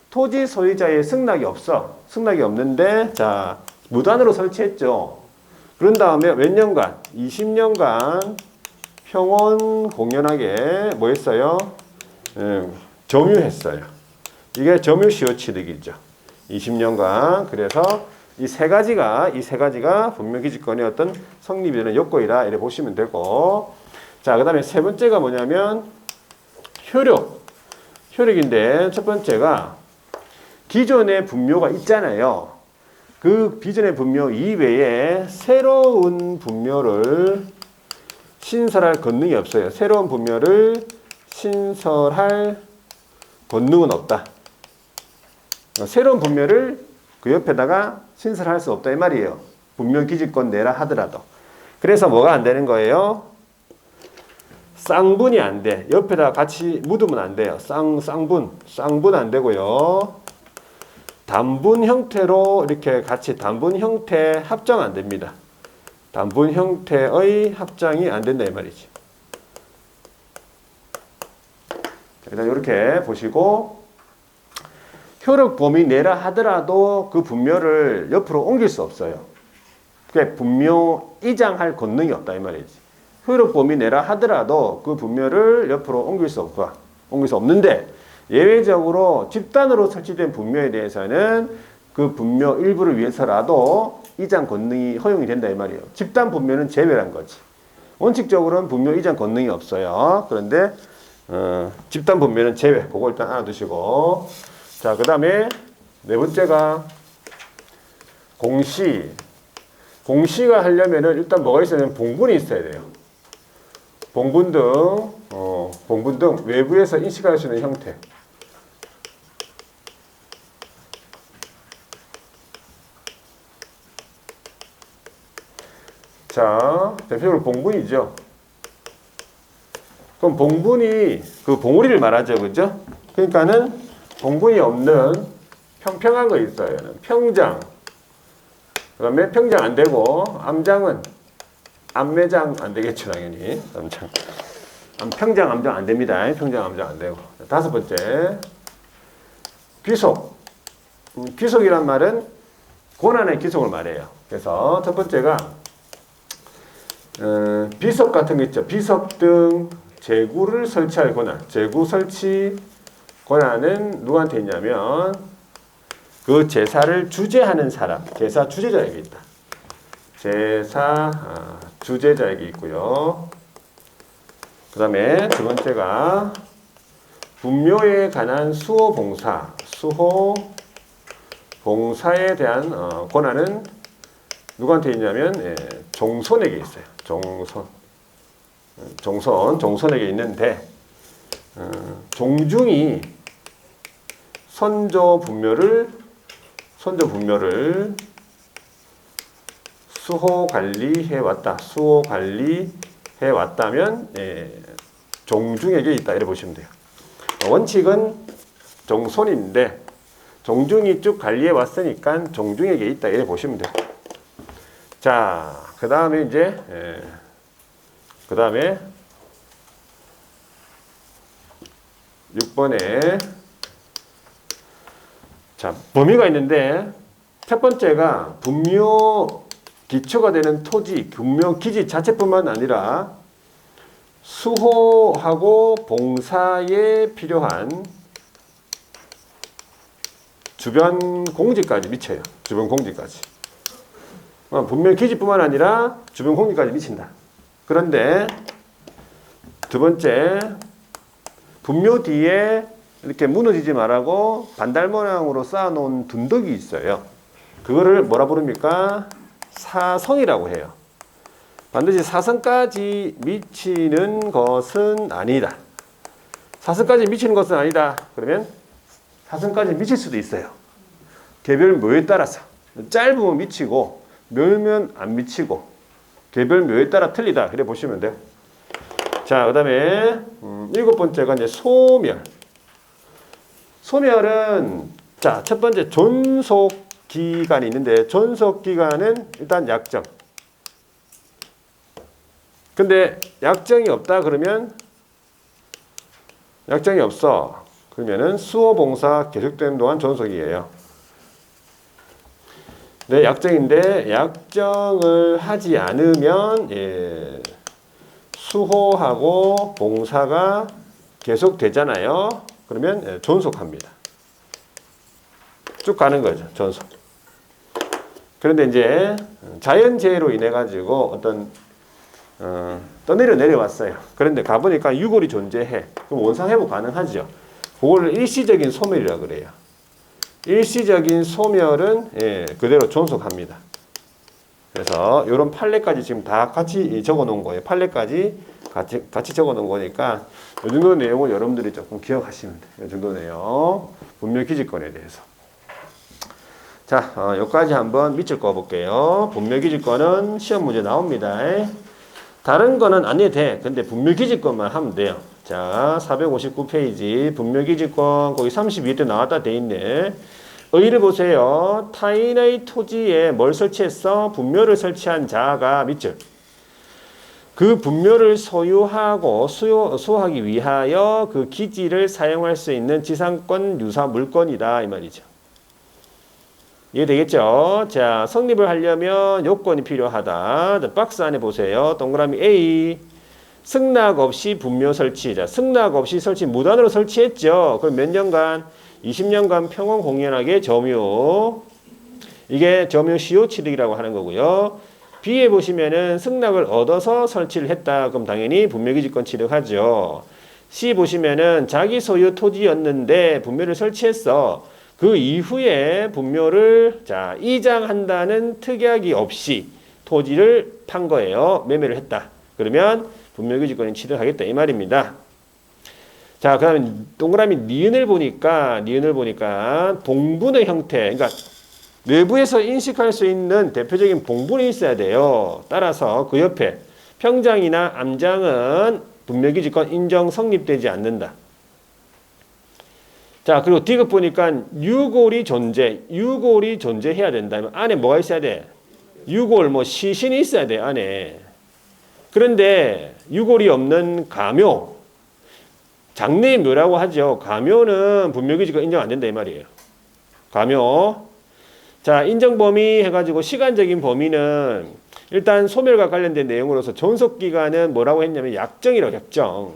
토지 소유자의 승낙이 없어. 승낙이 없는데 자 무단으로 설치했죠. 그런 다음에 몇 년간? 20년간 평온 공연하게 뭐 했어요? 점유했어요. 이게 점유시효취득이죠. 20년간. 그래서 이 세 가지가 분묘기지권의 어떤 성립이라는 요건이다. 이렇게 보시면 되고. 자, 그 다음에 세 번째가 뭐냐면 효력인데 첫 번째가 기존의 분묘가 있잖아요. 그 기존의 분묘 이외에 새로운 분묘를 신설할 권능이 없어요. 새로운 분묘를 신설할 권능은 없다. 새로운 분묘를 그 옆에다가 신설할 수 없다 이 말이에요. 분묘 기지권 내라 하더라도. 그래서 뭐가 안 되는 거예요? 쌍분이 안 돼. 옆에다가 같이 묻으면 안 돼요. 쌍분 안 되고요. 단분 형태로 이렇게 같이 단분 형태 합정 안 됩니다. 단분 형태의 합장이 안 된다 이 말이지. 일단 이렇게 보시고, 효력 범위 내라 하더라도 그 분묘를 옆으로 옮길 수 없어요. 그게 분묘 이장할 권능이 없다 이 말이지. 효력 범위 내라 하더라도 그 분묘를 옆으로 옮길 수 없는데, 예외적으로 집단으로 설치된 분묘에 대해서는 그 분묘 일부를 위해서라도 이장 권능이 허용이 된다 이 말이에요. 집단 분묘는 제외란 거지. 원칙적으로는 분묘 이장 권능이 없어요. 그런데 집단 분묘는 제외. 그거 일단 알아두시고. 자, 그 다음에 네 번째가 공시. 공시가 하려면은 일단 뭐가 있어야 되냐면 봉분이 있어야 돼요. 봉분 등 외부에서 인식할 수 있는 형태. 자, 대표적으로 봉분이죠. 그럼 봉분이 그 봉우리를 말하죠, 그죠? 그러니까는 봉분이 없는 평평한 거 있어요. 평장. 그다음에 평장 안 되고 암장은 암매장 안 되겠죠, 당연히. 암장. 평장 암장 안 됩니다. 평장 암장 안 되고. 다섯 번째, 귀속. 귀속이란 말은 권한의 귀속을 말해요. 그래서 첫 번째가 비석 같은 거 있죠. 비석 등 제구를 설치할 권한. 제구 설치 권한은 누구한테 있냐면 그 제사를 주재하는 사람, 제사 주재자에게 있다. 제사 주재자에게 있고요. 그 다음에 두 번째가 분묘에 관한 수호 봉사에 대한 권한은 누구한테 있냐면 종손에게 있어요. 종손에게 있는데 종중이 선조 분묘를 수호 관리해 왔다면 종중에게 있다 이렇게 보시면 돼요. 원칙은 종손인데 종중이 쭉 관리해 왔으니까 종중에게 있다 이렇게 보시면 돼요. 자, 그 다음에 이제 그 다음에 6번에 자, 범위가 있는데 첫 번째가 분묘 기초가 되는 토지, 분묘 기지 자체뿐만 아니라 수호하고 봉사에 필요한 주변 공지까지 미쳐요. 주변 공지까지. 분묘 기지뿐만 아니라 주변 공지까지 미친다. 그런데 두 번째, 분묘 뒤에 이렇게 무너지지 말라고 반달 모양으로 쌓아놓은 둔덕이 있어요. 그거를 뭐라 부릅니까? 사성이라고 해요. 반드시 사성까지 미치는 것은 아니다. 사성까지 미치는 것은 아니다. 그러면 사성까지 미칠 수도 있어요. 개별 묘에 따라서. 짧으면 미치고 묘면 안 미치고 개별 묘에 따라 틀리다. 그래 보시면 돼요. 자, 그 다음에 7번째가 이제 소멸. 소멸은 자, 첫 번째 존속 기간이 있는데 존속 기간은 일단 약정. 근데 약정이 없다 그러면 약정이 없어. 그러면은 수호 봉사 계속되는 동안 존속이에요. 네, 약정인데 약정을 하지 않으면 수호하고 봉사가 계속되잖아요. 그러면 존속합니다. 쭉 가는 거죠. 존속. 그런데 이제 자연재해로 인해 가지고 어떤 떠내려 내려왔어요. 그런데 가보니까 유골이 존재해. 그럼 원상회복 가능하죠. 그걸 일시적인 소멸이라고 그래요. 일시적인 소멸은 그대로 존속합니다. 그래서 이런 판례까지 지금 다 같이 적어 놓은 거예요. 판례까지 같이 적어 놓은 거니까 이 정도 내용을 여러분들이 조금 기억하시면 돼요. 이 정도 내용. 분묘기지권에 대해서. 자, 여기까지 한번 밑줄 그어볼게요. 분묘기지권은 시험 문제 나옵니다. 다른 거는 안 해도 돼. 근데 분묘기지권만 하면 돼요. 자, 459페이지 분묘기지권 거기 32때 나왔다 돼 있네. 의를 보세요. 타인의 토지에 뭘 설치했어? 분묘를 설치한 자가 밑줄. 그 분묘를 소유하고 수호하기 위하여 그 기지를 사용할 수 있는 지상권 유사 물건이다 이 말이죠. 이해되겠죠? 자, 성립을 하려면 요건이 필요하다. 박스 안에 보세요. 동그라미 A. 승낙 없이 분묘 설치. 자, 승낙 없이 설치, 무단으로 설치했죠. 그럼 몇 년간? 20년간 평온 공연하게 점유. 이게 점유 시효 취득이라고 하는 거고요. B에 보시면은 승낙을 얻어서 설치를 했다. 그럼 당연히 분묘기지권 취득하죠. C 보시면은 자기 소유 토지였는데 분묘를 설치했어. 그 이후에 분묘를 자 이장한다는 특약이 없이 토지를 판 거예요. 매매를 했다. 그러면 분묘기지권이 취득하겠다 이 말입니다. 자, 그다음에 동그라미 니은을 보니까 봉분의 형태, 그러니까 내부에서 인식할 수 있는 대표적인 봉분이 있어야 돼요. 따라서 그 옆에 평장이나 암장은 분묘기지권 인정 성립되지 않는다. 자, 그리고 디귿 보니까 유골이 존재해야 된다. 안에 뭐가 있어야 돼? 유골, 시신이 있어야 돼, 안에. 그런데 유골이 없는 가묘, 장래의 묘라고 하죠. 가묘는 분묘기지권 인정 안 된다, 이 말이에요. 가묘. 자, 인정 범위 해가지고 시간적인 범위는 일단 소멸과 관련된 내용으로서 존속기간은 뭐라고 했냐면 약정이라고 약정.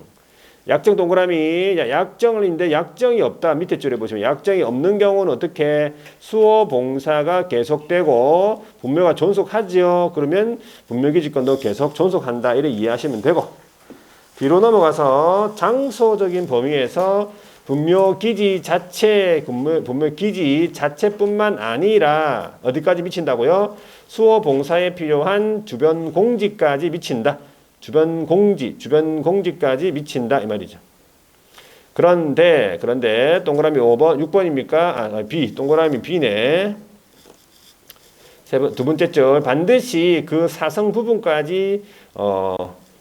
약정 동그라미, 약정인데 약정이 없다. 밑에 줄에 보시면 약정이 없는 경우는 어떻게? 수호 봉사가 계속되고 분묘가 존속하지요. 그러면 분묘기지권도 계속 존속한다. 이렇게 이해하시면 되고. 뒤로 넘어가서 장소적인 범위에서 분묘기지 자체뿐만 아니라 어디까지 미친다고요? 수호 봉사에 필요한 주변 공지까지 미친다. 주변 공지까지 미친다 이 말이죠. 그런데 동그라미 5번 6번입니까? B 동그라미 B네. 두 번째 줄 반드시 그 사성 부분까지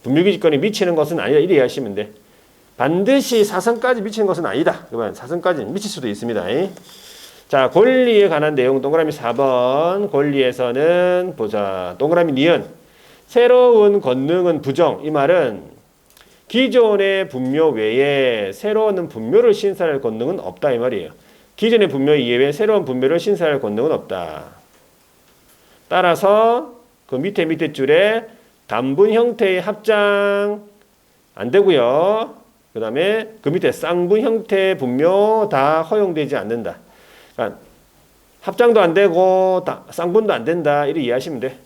분묘기지권이 미치는 것은 아니다 이렇게 하시면 돼. 반드시 사성까지 미치는 것은 아니다. 그러면 사성까지 미칠 수도 있습니다. 자, 권리에 관한 내용 동그라미 4번 권리에서는 보자. 동그라미 니은 새로운 권능은 부정. 이 말은 기존의 분묘 외에 새로운 분묘를 신설할 권능은 없다 이 말이에요. 기존의 분묘 이외에 새로운 분묘를 신설할 권능은 없다. 따라서 그 밑에 줄에 단분 형태의 합장 안 되고요. 그 다음에 그 밑에 쌍분 형태의 분묘 다 허용되지 않는다. 그러니까 합장도 안 되고 쌍분도 안 된다. 이렇게 이해하시면 돼.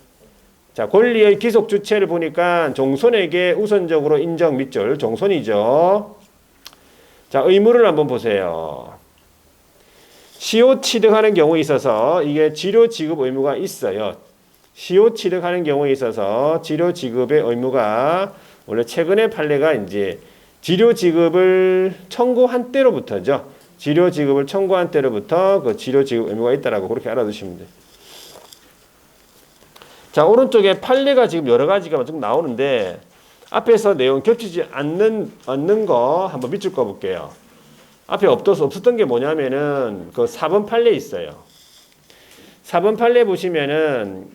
자, 권리의 기속 주체를 보니까 종손에게 우선적으로 인정 밑줄 종손이죠. 자, 의무를 한번 보세요. 시효 취득하는 경우에 있어서 이게 치료 지급 의무가 있어요. 시효 취득하는 경우에 있어서 치료 지급의 의무가 원래 최근의 판례가 이제 치료 지급을 청구한 때로부터죠. 치료 지급을 청구한 때로부터 그 치료 지급 의무가 있다라고 그렇게 알아두시면 돼요. 자, 오른쪽에 판례가 지금 여러 가지가 좀 나오는데 앞에서 내용 겹치지 않는 거 한번 밑줄 거 볼게요. 앞에 없었던 게 뭐냐면은 그 4번 판례 있어요. 4번 판례 보시면은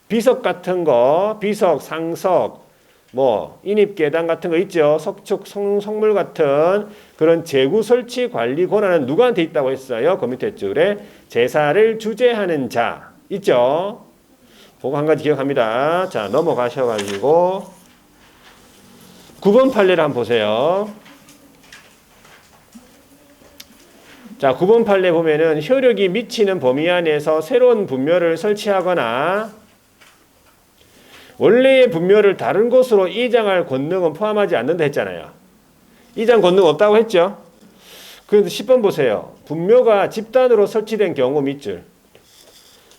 비석 같은 거, 비석, 상석, 뭐 인입계단 같은 거 있죠. 석축, 성물 같은 그런 재구 설치 관리 권한은 누구한테 있다고 했어요? 그 밑에 줄에 제사를 주재하는 자 있죠. 그거 한 가지 기억합니다. 자, 넘어가셔가지고 9번 판례를 한번 보세요. 자, 9번 판례 보면은 효력이 미치는 범위 안에서 새로운 분묘를 설치하거나 원래의 분묘를 다른 곳으로 이장할 권능은 포함하지 않는다 했잖아요. 이장 권능 없다고 했죠. 그래서 10번 보세요. 분묘가 집단으로 설치된 경우 밑줄.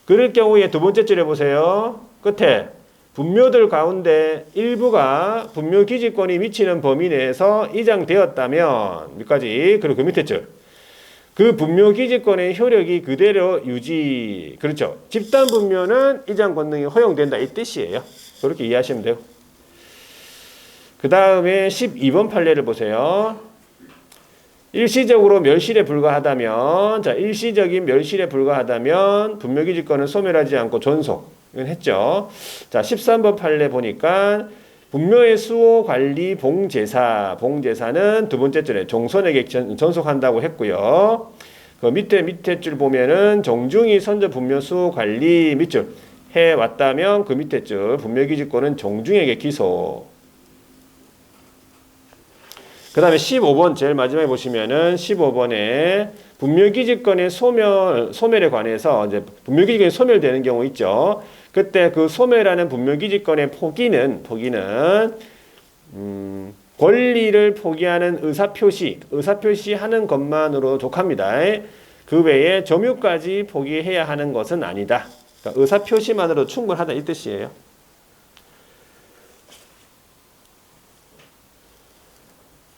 그럴 경우에 두 번째 줄에 보세요. 끝에 분묘들 가운데 일부가 분묘 기지권이 미치는 범위 내에서 이장되었다면 밑까지. 그리고 그 밑에 줄. 그 분묘 기지권의 효력이 그대로 유지. 그렇죠. 집단 분묘는 이장 권능이 허용된다 이 뜻이에요. 그렇게 이해하시면 돼요. 그 다음에 12번 판례를 보세요. 일시적으로 멸실에 불과하다면, 자, 일시적인 멸실에 불과하다면 분묘 기지권은 소멸하지 않고 존속. 이건 했죠. 자, 13번 판례 보니까 분묘의 수호 관리 봉제사, 봉제사는 두 번째 줄에 종손에게 전속한다고 했고요. 그 밑에 줄 보면은 종중이 선저 분묘 수호 관리 밑줄 해 왔다면 그 밑에 줄 분묘 기지권은 종중에게 기소. 그 다음에 15번 제일 마지막에 보시면은 15번에 분묘기지권의 소멸에 관해서 이제 분묘기지권이 소멸되는 경우 있죠. 그때 그 소멸하는 분묘기지권의 포기는 권리를 포기하는 의사표시하는 것만으로 족합니다. 그 외에 점유까지 포기해야 하는 것은 아니다. 그러니까 의사표시만으로 충분하다 이 뜻이에요.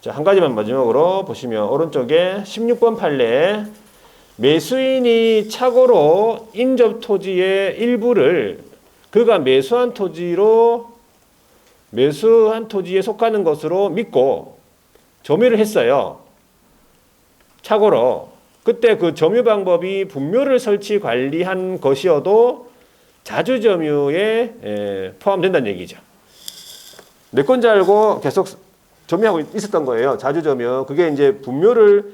자, 한 가지만 마지막으로 보시면 오른쪽에 16번 판례 매수인이 착오로 인접 토지의 일부를 그가 매수한 토지에 속하는 것으로 믿고 점유를 했어요. 착오로. 그때 그 점유 방법이 분묘를 설치 관리한 것이어도 자주점유에 포함된다는 얘기죠. 내 건지 알고 계속 점유하고 있었던 거예요. 자주점유. 그게 이제 분묘를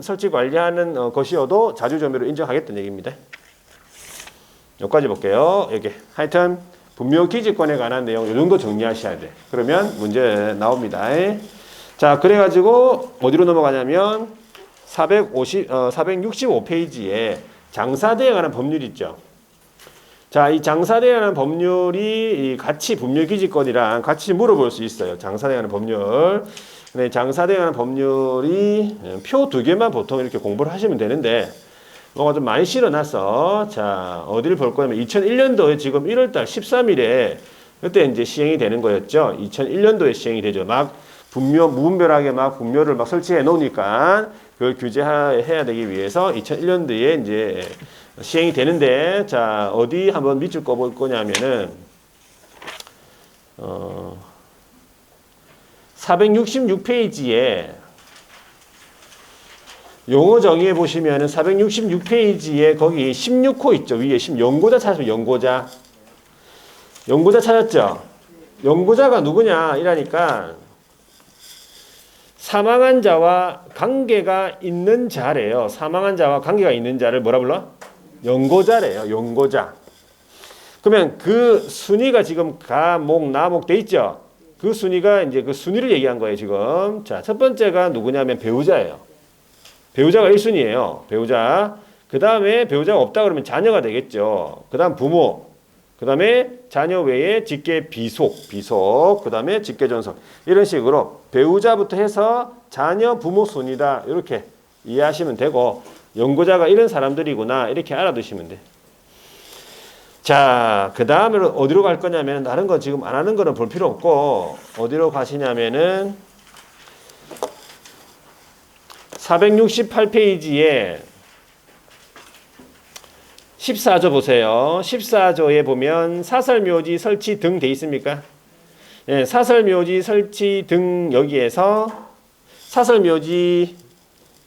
설치 관리하는 것이어도 자주점유를 인정하겠다는 얘기입니다. 여기까지 볼게요. 여기. 하여튼, 분묘 기지권에 관한 내용 이 정도 정리하셔야 돼. 그러면 문제 나옵니다. 자, 그래가지고 어디로 넘어가냐면 465페이지에 장사대에 관한 법률 있죠. 자, 이 장사대에 관한 법률이 같이 분묘기지권이랑 같이 물어볼 수 있어요. 장사대에 관한 법률. 근데 장사대에 관한 법률이 표 2개만 보통 이렇게 공부를 하시면 되는데 뭐가 좀 많이 실어놔서 자, 어디를 볼 거냐면 2001년도에 지금 1월달 13일에 그때 이제 시행이 되는 거였죠. 2001년도에 시행이 되죠. 막 무분별하게 막 분묘를 막 설치해 놓으니까 그걸 규제해야 되기 위해서 2001년도에 이제 시행이 되는데, 자, 어디 한번 밑줄 꺼볼 거냐면은, 466페이지에, 용어 정의해 보시면은 466페이지에 거기 16호 있죠. 위에 연고자 찾으면 연고자. 연고자 찾았죠? 연고자가 누구냐? 이라니까, 사망한 자와 관계가 있는 자래요. 사망한 자와 관계가 있는 자를 뭐라 불러? 연고자래요. 연고자. 그러면 그 순위가 지금 가목, 나목 돼 있죠? 그 순위가 이제 그 순위를 얘기한 거예요, 지금. 자, 첫 번째가 누구냐면 배우자예요. 배우자가 1순위예요. 배우자. 그 다음에 배우자가 없다 그러면 자녀가 되겠죠. 그 다음 부모. 그 다음에 자녀 외에 직계 비속. 그 다음에 직계 전속. 이런 식으로 배우자부터 해서 자녀, 부모 순위다. 이렇게 이해하시면 되고, 연구자가 이런 사람들이구나 이렇게 알아두시면 돼. 자, 그 다음으로 어디로 갈 거냐면 다른 거 지금 안 하는 거는 볼 필요 없고 어디로 가시냐면은 468페이지에 14조 보세요. 14조에 보면 사설묘지 설치 등 돼 있습니까? 네, 사설묘지 설치 등 여기에서 사설묘지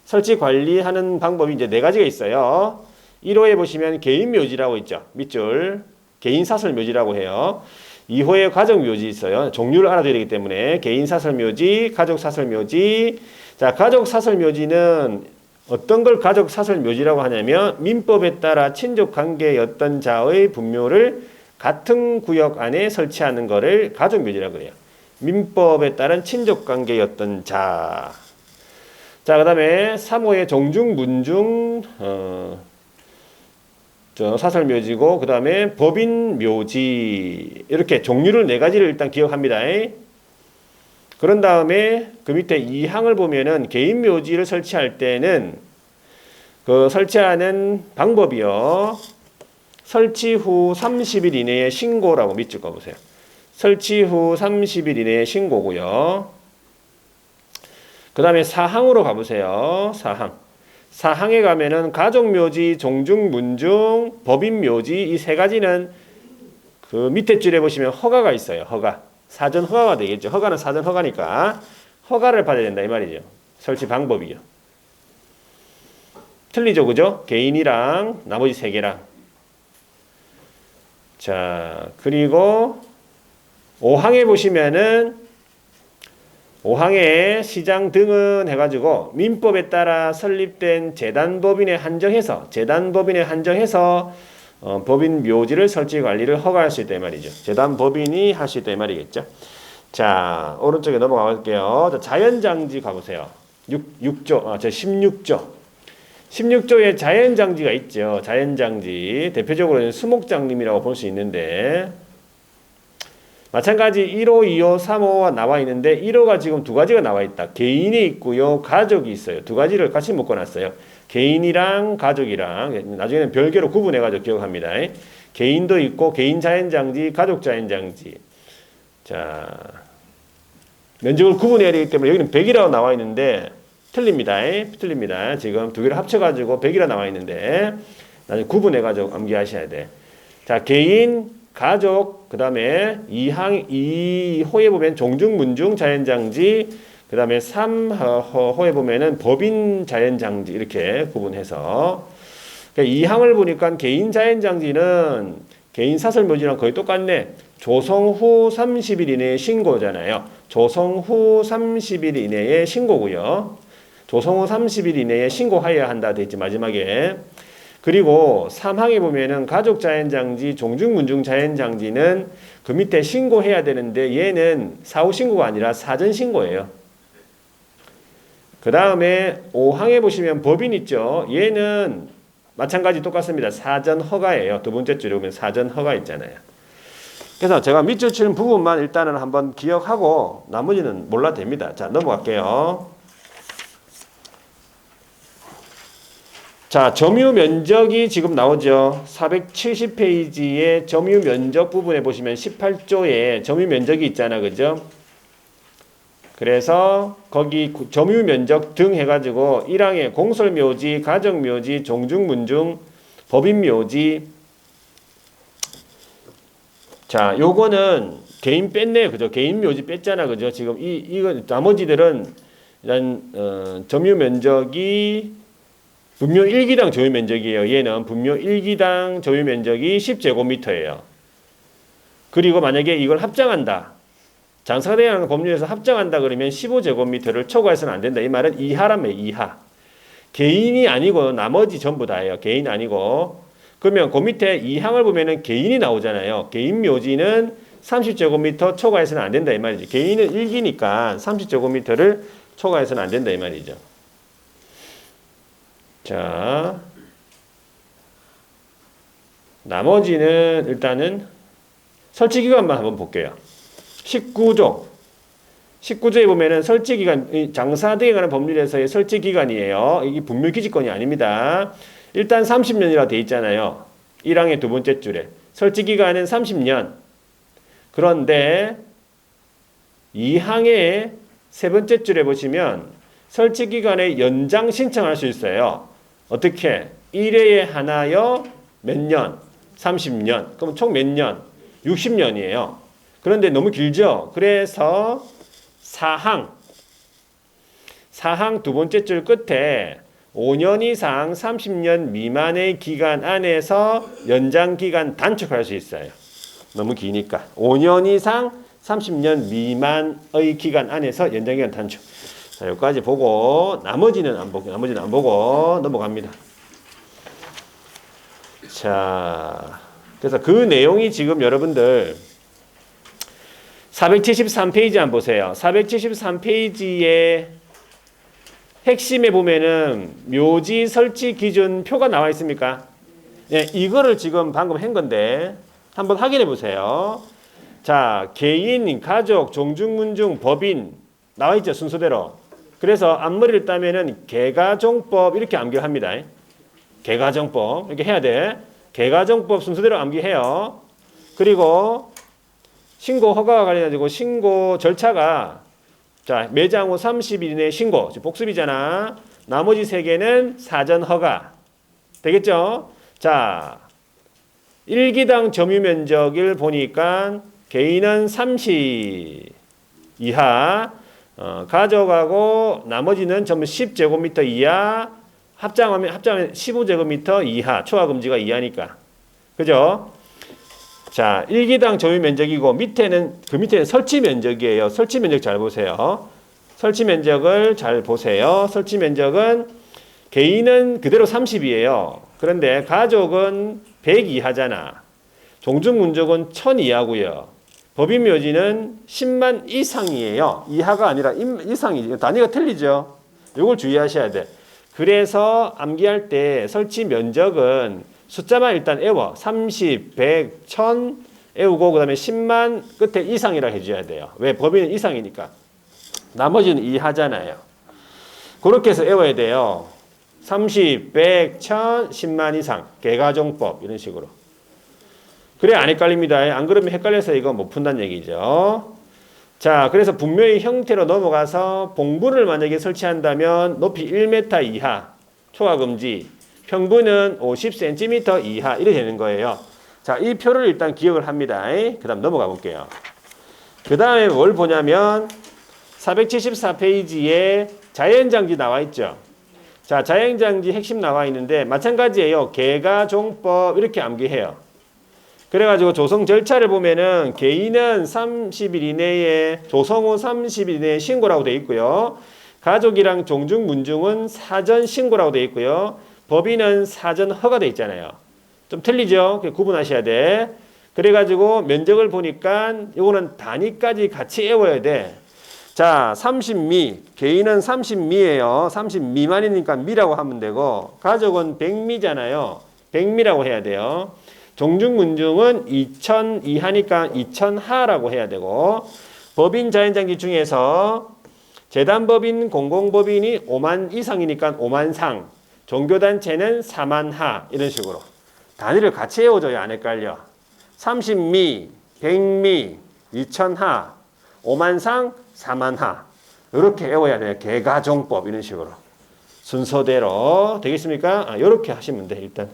설치 관리하는 방법이 이제 네 가지가 있어요. 1호에 보시면 개인묘지라고 있죠. 밑줄. 개인사설묘지라고 해요. 2호에 가족묘지 있어요. 종류를 알아둬야 되기 때문에 개인사설묘지, 가족사설묘지. 자, 가족사설묘지는 어떤 걸 가족사설묘지라고 하냐면 민법에 따라 친족관계였던 자의 분묘를 같은 구역 안에 설치하는 것을 가족묘지라고 그래요. 민법에 따른 친족관계였던 자. 자, 그 다음에 3호의 종중, 문중, 사설묘지고, 그 다음에 법인묘지. 이렇게 종류를 네 가지를 일단 기억합니다. 그런 다음에 그 밑에 2항을 보면은 개인묘지를 설치할 때는 그 설치하는 방법이요. 설치 후 30일 이내에 신고라고 밑줄 꺼보세요. 설치 후 30일 이내에 신고고요. 그 다음에 4항으로 가보세요. 4항. 4항에 가면은 가족묘지, 종중, 문중, 법인묘지 이 세 가지는 그 밑에 줄에 보시면 허가가 있어요. 허가. 사전 허가가 되겠죠. 허가는 사전 허가니까 허가를 받아야 된다 이 말이죠. 설치 방법이요. 틀리죠, 그죠? 개인이랑 나머지 세 개랑. 자, 그리고 5항에 보시면은 5항에 시장 등은 해가지고 민법에 따라 설립된 재단법인에 한정해서 법인 묘지를 설치 관리를 허가할 수 있다 이 말이죠. 재단법인이 할 수 있다 이 말이겠죠. 자, 오른쪽에 넘어가 볼게요. 자연장지 가보세요. 16조. 16조에 자연장지가 있죠. 자연장지. 대표적으로는 수목장림이라고 볼 수 있는데 마찬가지 1호, 2호, 3호가 나와 있는데 1호가 지금 두 가지가 나와 있다. 개인이 있고요. 가족이 있어요. 두 가지를 같이 묶어놨어요. 개인이랑 가족이랑 나중에는 별개로 구분해가지고 기억합니다. 개인도 있고 개인 자연장지, 가족 자연장지. 자, 면적을 구분해야 되기 때문에 여기는 100이라고 나와 있는데 틀립니다. 틀립니다. 지금 두 개를 합쳐가지고 100이라 나와 있는데 나중에 구분해가지고 암기하셔야 돼. 자, 개인, 가족, 그 다음에 2호에 보면 종중, 문중, 자연장지, 그 다음에 3호에 보면은 법인 자연장지 이렇게 구분해서 그러니까 2항을 보니까 개인 자연장지는 개인 사설묘지랑 거의 똑같네. 조성 후 30일 이내에 신고잖아요. 조성 후 30일 이내에 신고고요. 조성 후 30일 이내에 신고하여야 한다 돼 있지 마지막에. 그리고 3항에 보면은 가족 자연장지, 종중, 문중 자연장지는 그 밑에 신고해야 되는데 얘는 사후 신고가 아니라 사전 신고예요. 그 다음에 5항에 보시면 법인 있죠. 얘는 마찬가지 똑같습니다. 사전 허가예요. 두 번째 줄에 보면 사전 허가 있잖아요. 그래서 제가 밑줄 치는 부분만 일단은 한번 기억하고 나머지는 몰라도 됩니다. 자, 넘어갈게요. 자, 점유 면적이 지금 나오죠. 470페이지의 점유 면적 부분에 보시면 18조에 점유 면적이 있잖아. 그죠? 그래서 거기 점유 면적 등 해가지고 1항에 공설묘지, 가정묘지, 종중문중, 법인묘지. 자, 요거는 개인 뺐네요. 그죠? 개인 묘지 뺐잖아. 그죠? 지금 이거 나머지들은 일단 점유 면적이 분묘 1기당 점유 면적이에요. 얘는 분묘 1기당 점유 면적이 10제곱미터예요. 그리고 만약에 이걸 합장한다. 장사가 되어야 하는 법률에서 합장한다 그러면 15제곱미터를 초과해서는 안 된다. 이 말은 이하라며 이하. 개인이 아니고 나머지 전부 다예요. 개인 아니고. 그러면 그 밑에 2항을 보면은 개인이 나오잖아요. 개인 묘지는 30제곱미터 초과해서는 안 된다 이 말이죠. 개인은 1기니까 30제곱미터를 초과해서는 안 된다 이 말이죠. 자, 나머지는 일단은 설치 기간만 한번 볼게요. 19조. 19조에 보면은 설치기간, 장사 등에 관한 법률에서의 설치기간이에요. 이게 분묘기지권이 아닙니다. 일단 30년이라고 돼 있잖아요. 1항의 두 번째 줄에. 설치기간은 30년. 그런데 2항의 세 번째 줄에 보시면 설치기간의 연장 신청할 수 있어요. 어떻게? 1회에 하나여 몇 년? 30년. 그럼 총 몇 년? 60년이에요. 그런데 너무 길죠? 그래서 4항 두 번째 줄 끝에 5년 이상 30년 미만의 기간 안에서 연장 기간 단축할 수 있어요. 너무 기니까 5년 이상 30년 미만의 기간 안에서 연장 기간 단축. 자, 여기까지 보고 나머지는 안 보고 넘어갑니다. 자, 그래서 그 내용이 지금 여러분들 473페이지 한번 보세요. 473페이지에 핵심에 보면은 묘지 설치 기준 표가 나와 있습니까? 네, 이거를 지금 방금 한 건데 한번 확인해 보세요. 자, 개인, 가족, 종중문중, 법인 나와 있죠, 순서대로. 그래서 앞머리를 따면은 개가정법 이렇게 암기합니다. 개가정법 이렇게 해야 돼. 개가정법 순서대로 암기해요. 그리고 신고 허가가 관련해가지고 신고 절차가 자, 매장 후 30일 이내 신고, 복습이잖아. 나머지 3개는 사전 허가. 되겠죠? 자, 1기당 점유 면적을 보니까 개인은 30 이하, 가족하고 나머지는 전부 10제곱미터 이하, 합장하면 15제곱미터 이하, 초과금지가 이하니까. 그죠? 자, 1기당 점유 면적이고 밑에는 설치 면적이에요. 설치 면적 잘 보세요. 설치 면적을 잘 보세요. 설치 면적은 개인은 그대로 30이에요. 그런데 가족은 100 이하잖아. 종중문족은 1000 이하고요. 법인묘지는 10만 이상이에요. 이하가 아니라 이상이죠. 단위가 틀리죠. 이걸 주의하셔야 돼. 그래서 암기할 때 설치 면적은 숫자만 일단 외워. 30, 100, 1000 외우고 그 다음에 10만 끝에 이상이라 해줘야 돼요. 왜? 법인은 이상이니까. 나머지는 이하잖아요. 그렇게 해서 외워야 돼요. 30, 100, 1000, 10만 이상. 개가정법 이런 식으로. 그래 안 헷갈립니다. 안 그러면 헷갈려서 이거 못 푼다는 얘기죠. 자, 그래서 분묘의 형태로 넘어가서 봉분을 만약에 설치한다면 높이 1m 이하, 초과금지, 평분은 50cm 이하 이렇게 되는 거예요. 자, 이 표를 일단 기억을 합니다. 그 다음 넘어가 볼게요. 그 다음에 뭘 보냐면 474페이지에 자연장지 나와 있죠. 자, 자연장지 핵심 나와 있는데 마찬가지예요. 개가종법 이렇게 암기해요. 그래가지고 조성 절차를 보면은 개인은 30일 이내에 조성 후 30일 이내에 신고라고 되어 있고요. 가족이랑 종중 문중은 사전 신고라고 되어 있고요. 법인은 사전 허가되어 있잖아요. 좀 틀리죠? 구분하셔야 돼. 그래가지고 면적을 보니까 이거는 단위까지 같이 외워야 돼. 자, 30미. 개인은 30미예요. 30미만이니까 미라고 하면 되고 가족은 100미잖아요. 100미라고 해야 돼요. 종중문중은 2000 이하니까 2000하라고 해야 되고 법인 자연장지 중에서 재단법인 공공법인이 5만 이상이니까 5만 상 종교단체는 4만 하 이런 식으로 단위를 같이 외워줘야 안 헷갈려. 30미, 100미, 2000하, 5만 상, 4만 하 이렇게 외워야 돼요. 개가종법 이런 식으로 순서대로 되겠습니까? 이렇게 하시면 돼 일단.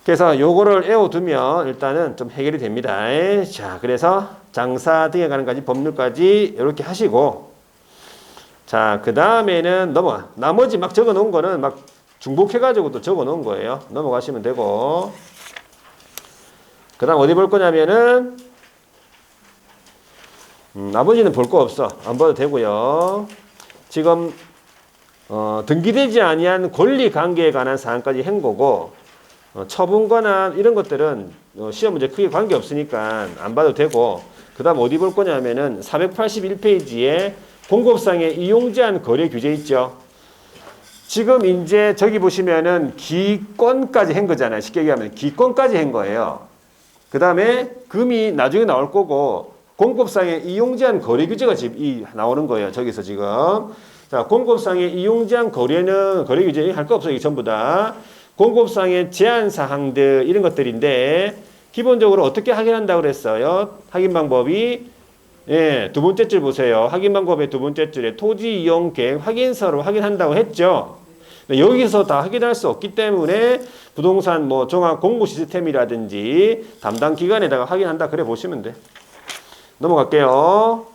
그래서 요거를 외워두면 일단은 좀 해결이 됩니다. 자, 그래서 장사 등에 관한 까지 법률까지 이렇게 하시고 자, 그 다음에는 넘어가. 나머지 막 적어 놓은 거는 막 중복해가지고 또 적어 놓은 거예요. 넘어가시면 되고 그 다음 어디 볼 거냐면은 나머지는 볼 거 없어. 안 봐도 되고요. 지금 등기되지 아니한 권리관계에 관한 사항까지 한 거고 처분권한 이런 것들은 시험 문제 크게 관계없으니까 안 봐도 되고 그 다음 어디 볼 거냐면은 481페이지에 공급상의 이용제한 거래 규제 있죠. 지금 이제 저기 보시면은 기권까지 한 거잖아요. 쉽게 얘기하면 기권까지 한 거예요. 그 다음에 금이 나중에 나올 거고 공급상의 이용 제한 거래 규제가 지금 나오는 거예요. 저기서 지금. 자, 공급상의 이용 제한 거래는 거래 규제 할 거 없어요. 이게 전부 다. 공급상의 제한 사항들 이런 것들인데 기본적으로 어떻게 확인한다고 그랬어요? 확인 방법이 두 번째 줄 보세요. 확인 방법의 두 번째 줄에 토지 이용 계획 확인서를 확인한다고 했죠. 여기서 다 확인할 수 없기 때문에 부동산 뭐 종합 공고 시스템이라든지 담당 기관에다가 확인한다 그래 보시면 돼. 넘어갈게요.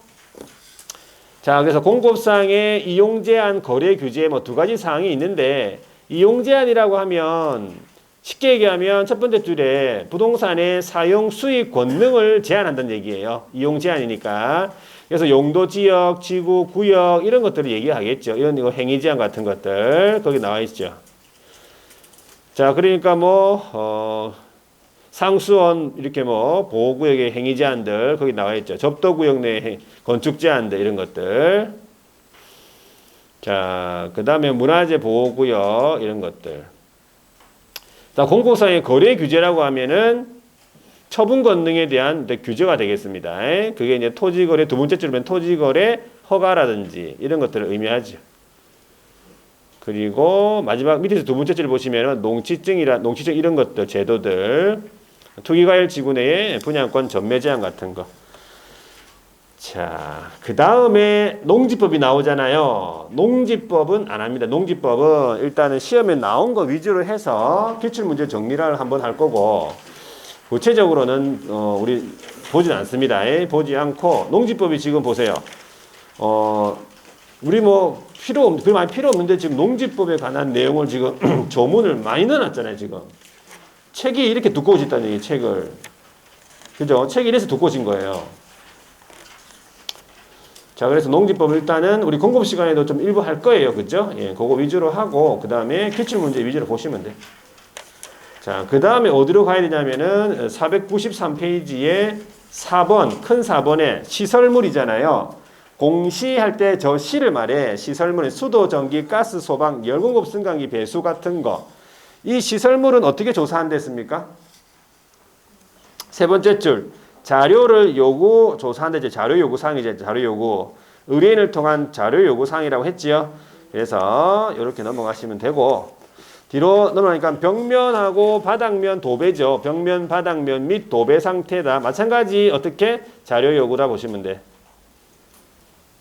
자, 그래서 공급상의 이용 제한 거래 규제 뭐 두 가지 사항이 있는데 이용 제한이라고 하면 쉽게 얘기하면 첫 번째 줄에 부동산의 사용 수익 권능을 제한한다는 얘기예요. 이용 제한이니까. 그래서 용도 지역, 지구, 구역 이런 것들을 얘기하겠죠. 이런 이거 행위 제한 같은 것들 거기 나와 있죠. 자, 그러니까 뭐 상수원 이렇게 뭐 보호구역의 행위 제한들 거기 나와 있죠. 접도구역 내 건축 제한들 이런 것들. 자, 그 다음에 문화재 보호구역 이런 것들. 자, 공고상의 거래 규제라고 하면은 처분 권능에 대한 규제가 되겠습니다. 그게 이제 토지거래 두 번째 줄은 토지거래 허가라든지 이런 것들을 의미하죠. 그리고 마지막 밑에서 두 번째 줄 보시면은 농지증 이런 것들 제도들 투기과열 지구 내의 분양권 전매 제한 같은 거. 자, 그 다음에 농지법이 나오잖아요. 농지법은 안 합니다. 농지법은 일단은 시험에 나온 거 위주로 해서 기출문제 정리를 한번 할 거고 구체적으로는 우리 보진 않습니다. 보지 않고 농지법이 지금 보세요. 우리 뭐 그리 많이 필요 없는데 지금 농지법에 관한 내용을 지금 조문을 많이 넣어놨잖아요. 지금 책이 이렇게 두꺼워졌다는 얘기 책을 그죠? 책이 이래서 두꺼워진 거예요. 자, 그래서 농지법 일단은 우리 공급 시간에도 좀 일부 할 거예요. 그죠? 예, 그거 위주로 하고, 그 다음에 기출문제 위주로 보시면 돼. 자, 그 다음에 어디로 가야 되냐면은 493페이지에 4번, 큰 4번에 시설물이잖아요. 공시할 때 저 시를 말해. 시설물은 수도, 전기, 가스, 소방, 열공급, 승강기, 배수 같은 거. 이 시설물은 어떻게 조사한댔습니까? 세 번째 줄. 자료를 조사한다. 이제 자료 요구사항이죠. 자료 요구. 의뢰인을 통한 자료 요구사항이라고 했지요. 그래서 이렇게 넘어가시면 되고, 뒤로 넘어가니까 벽면하고 바닥면 도배죠. 벽면, 바닥면 및 도배 상태다. 마찬가지 어떻게? 자료 요구다 보시면 돼.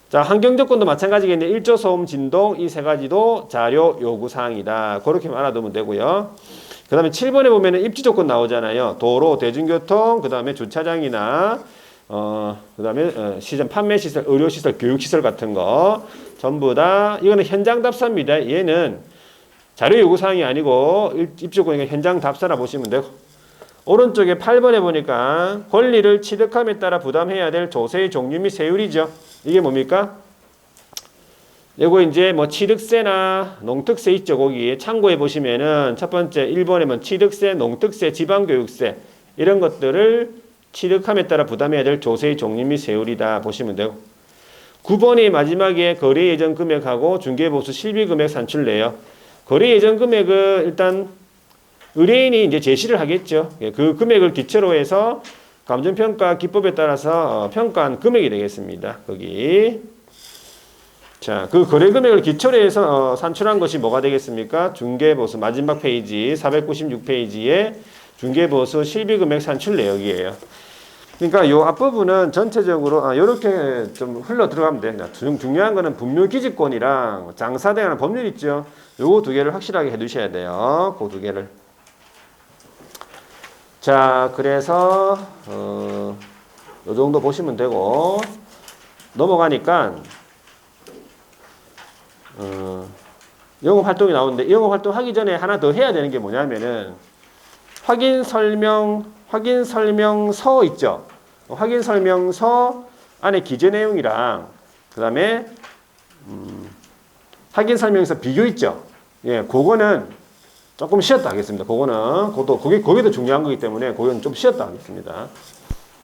자, 환경조건도 마찬가지겠네. 일조, 소음, 진동 이 세 가지도 자료 요구사항이다. 그렇게 알아두면 되고요. 그 다음에 7번에 보면은 입지조건 나오잖아요. 도로, 대중교통, 그 다음에 주차장이나, 그 다음에 시장, 판매시설, 의료시설, 교육시설 같은 거. 전부 다, 이거는 현장 답사입니다. 얘는 자료 요구사항이 아니고, 입지조건이니까 현장 답사라 보시면 되고. 오른쪽에 8번에 보니까 권리를 취득함에 따라 부담해야 될 조세의 종류 및 세율이죠. 이게 뭡니까? 요거 이제 뭐 취득세나 농특세 있죠. 거기 참고해 보시면은 첫 번째 1번에는 취득세, 농특세, 지방교육세 이런 것들을 취득함에 따라 부담해야 될 조세의 종류 및 세율이다 보시면 되고 9번이 마지막에 거래 예정 금액하고 중개보수 실비 금액 산출내요. 거래 예정 금액은 일단 의뢰인이 이제 제시를 하겠죠. 그 금액을 기초로 해서 감정평가 기법에 따라서 평가한 금액이 되겠습니다. 거기. 자, 그 거래 금액을 기초로 해서 산출한 것이 뭐가 되겠습니까? 중개보수 마지막 페이지 496페이지에 중개보수 실비금액 산출 내역이에요. 그러니까 요 앞부분은 전체적으로 이렇게 좀 흘러 들어가면 돼. 중요한 거는 분묘기지권이랑 장사에 관한 법률 있죠. 요거 두 개를 확실하게 해두셔야 돼요. 그 두 개를. 자, 그래서 요 정도 보시면 되고 넘어가니까. 영업활동이 나오는데 영업활동 하기 전에 하나 더 해야 되는 게 뭐냐면은 확인설명서 있죠. 확인설명서 안에 기재 내용이랑 그 다음에 확인설명서 비교 있죠. 예, 그거는 조금 쉬었다 하겠습니다. 그거는 거기도 중요한 거기 때문에 그건 좀 쉬었다 하겠습니다.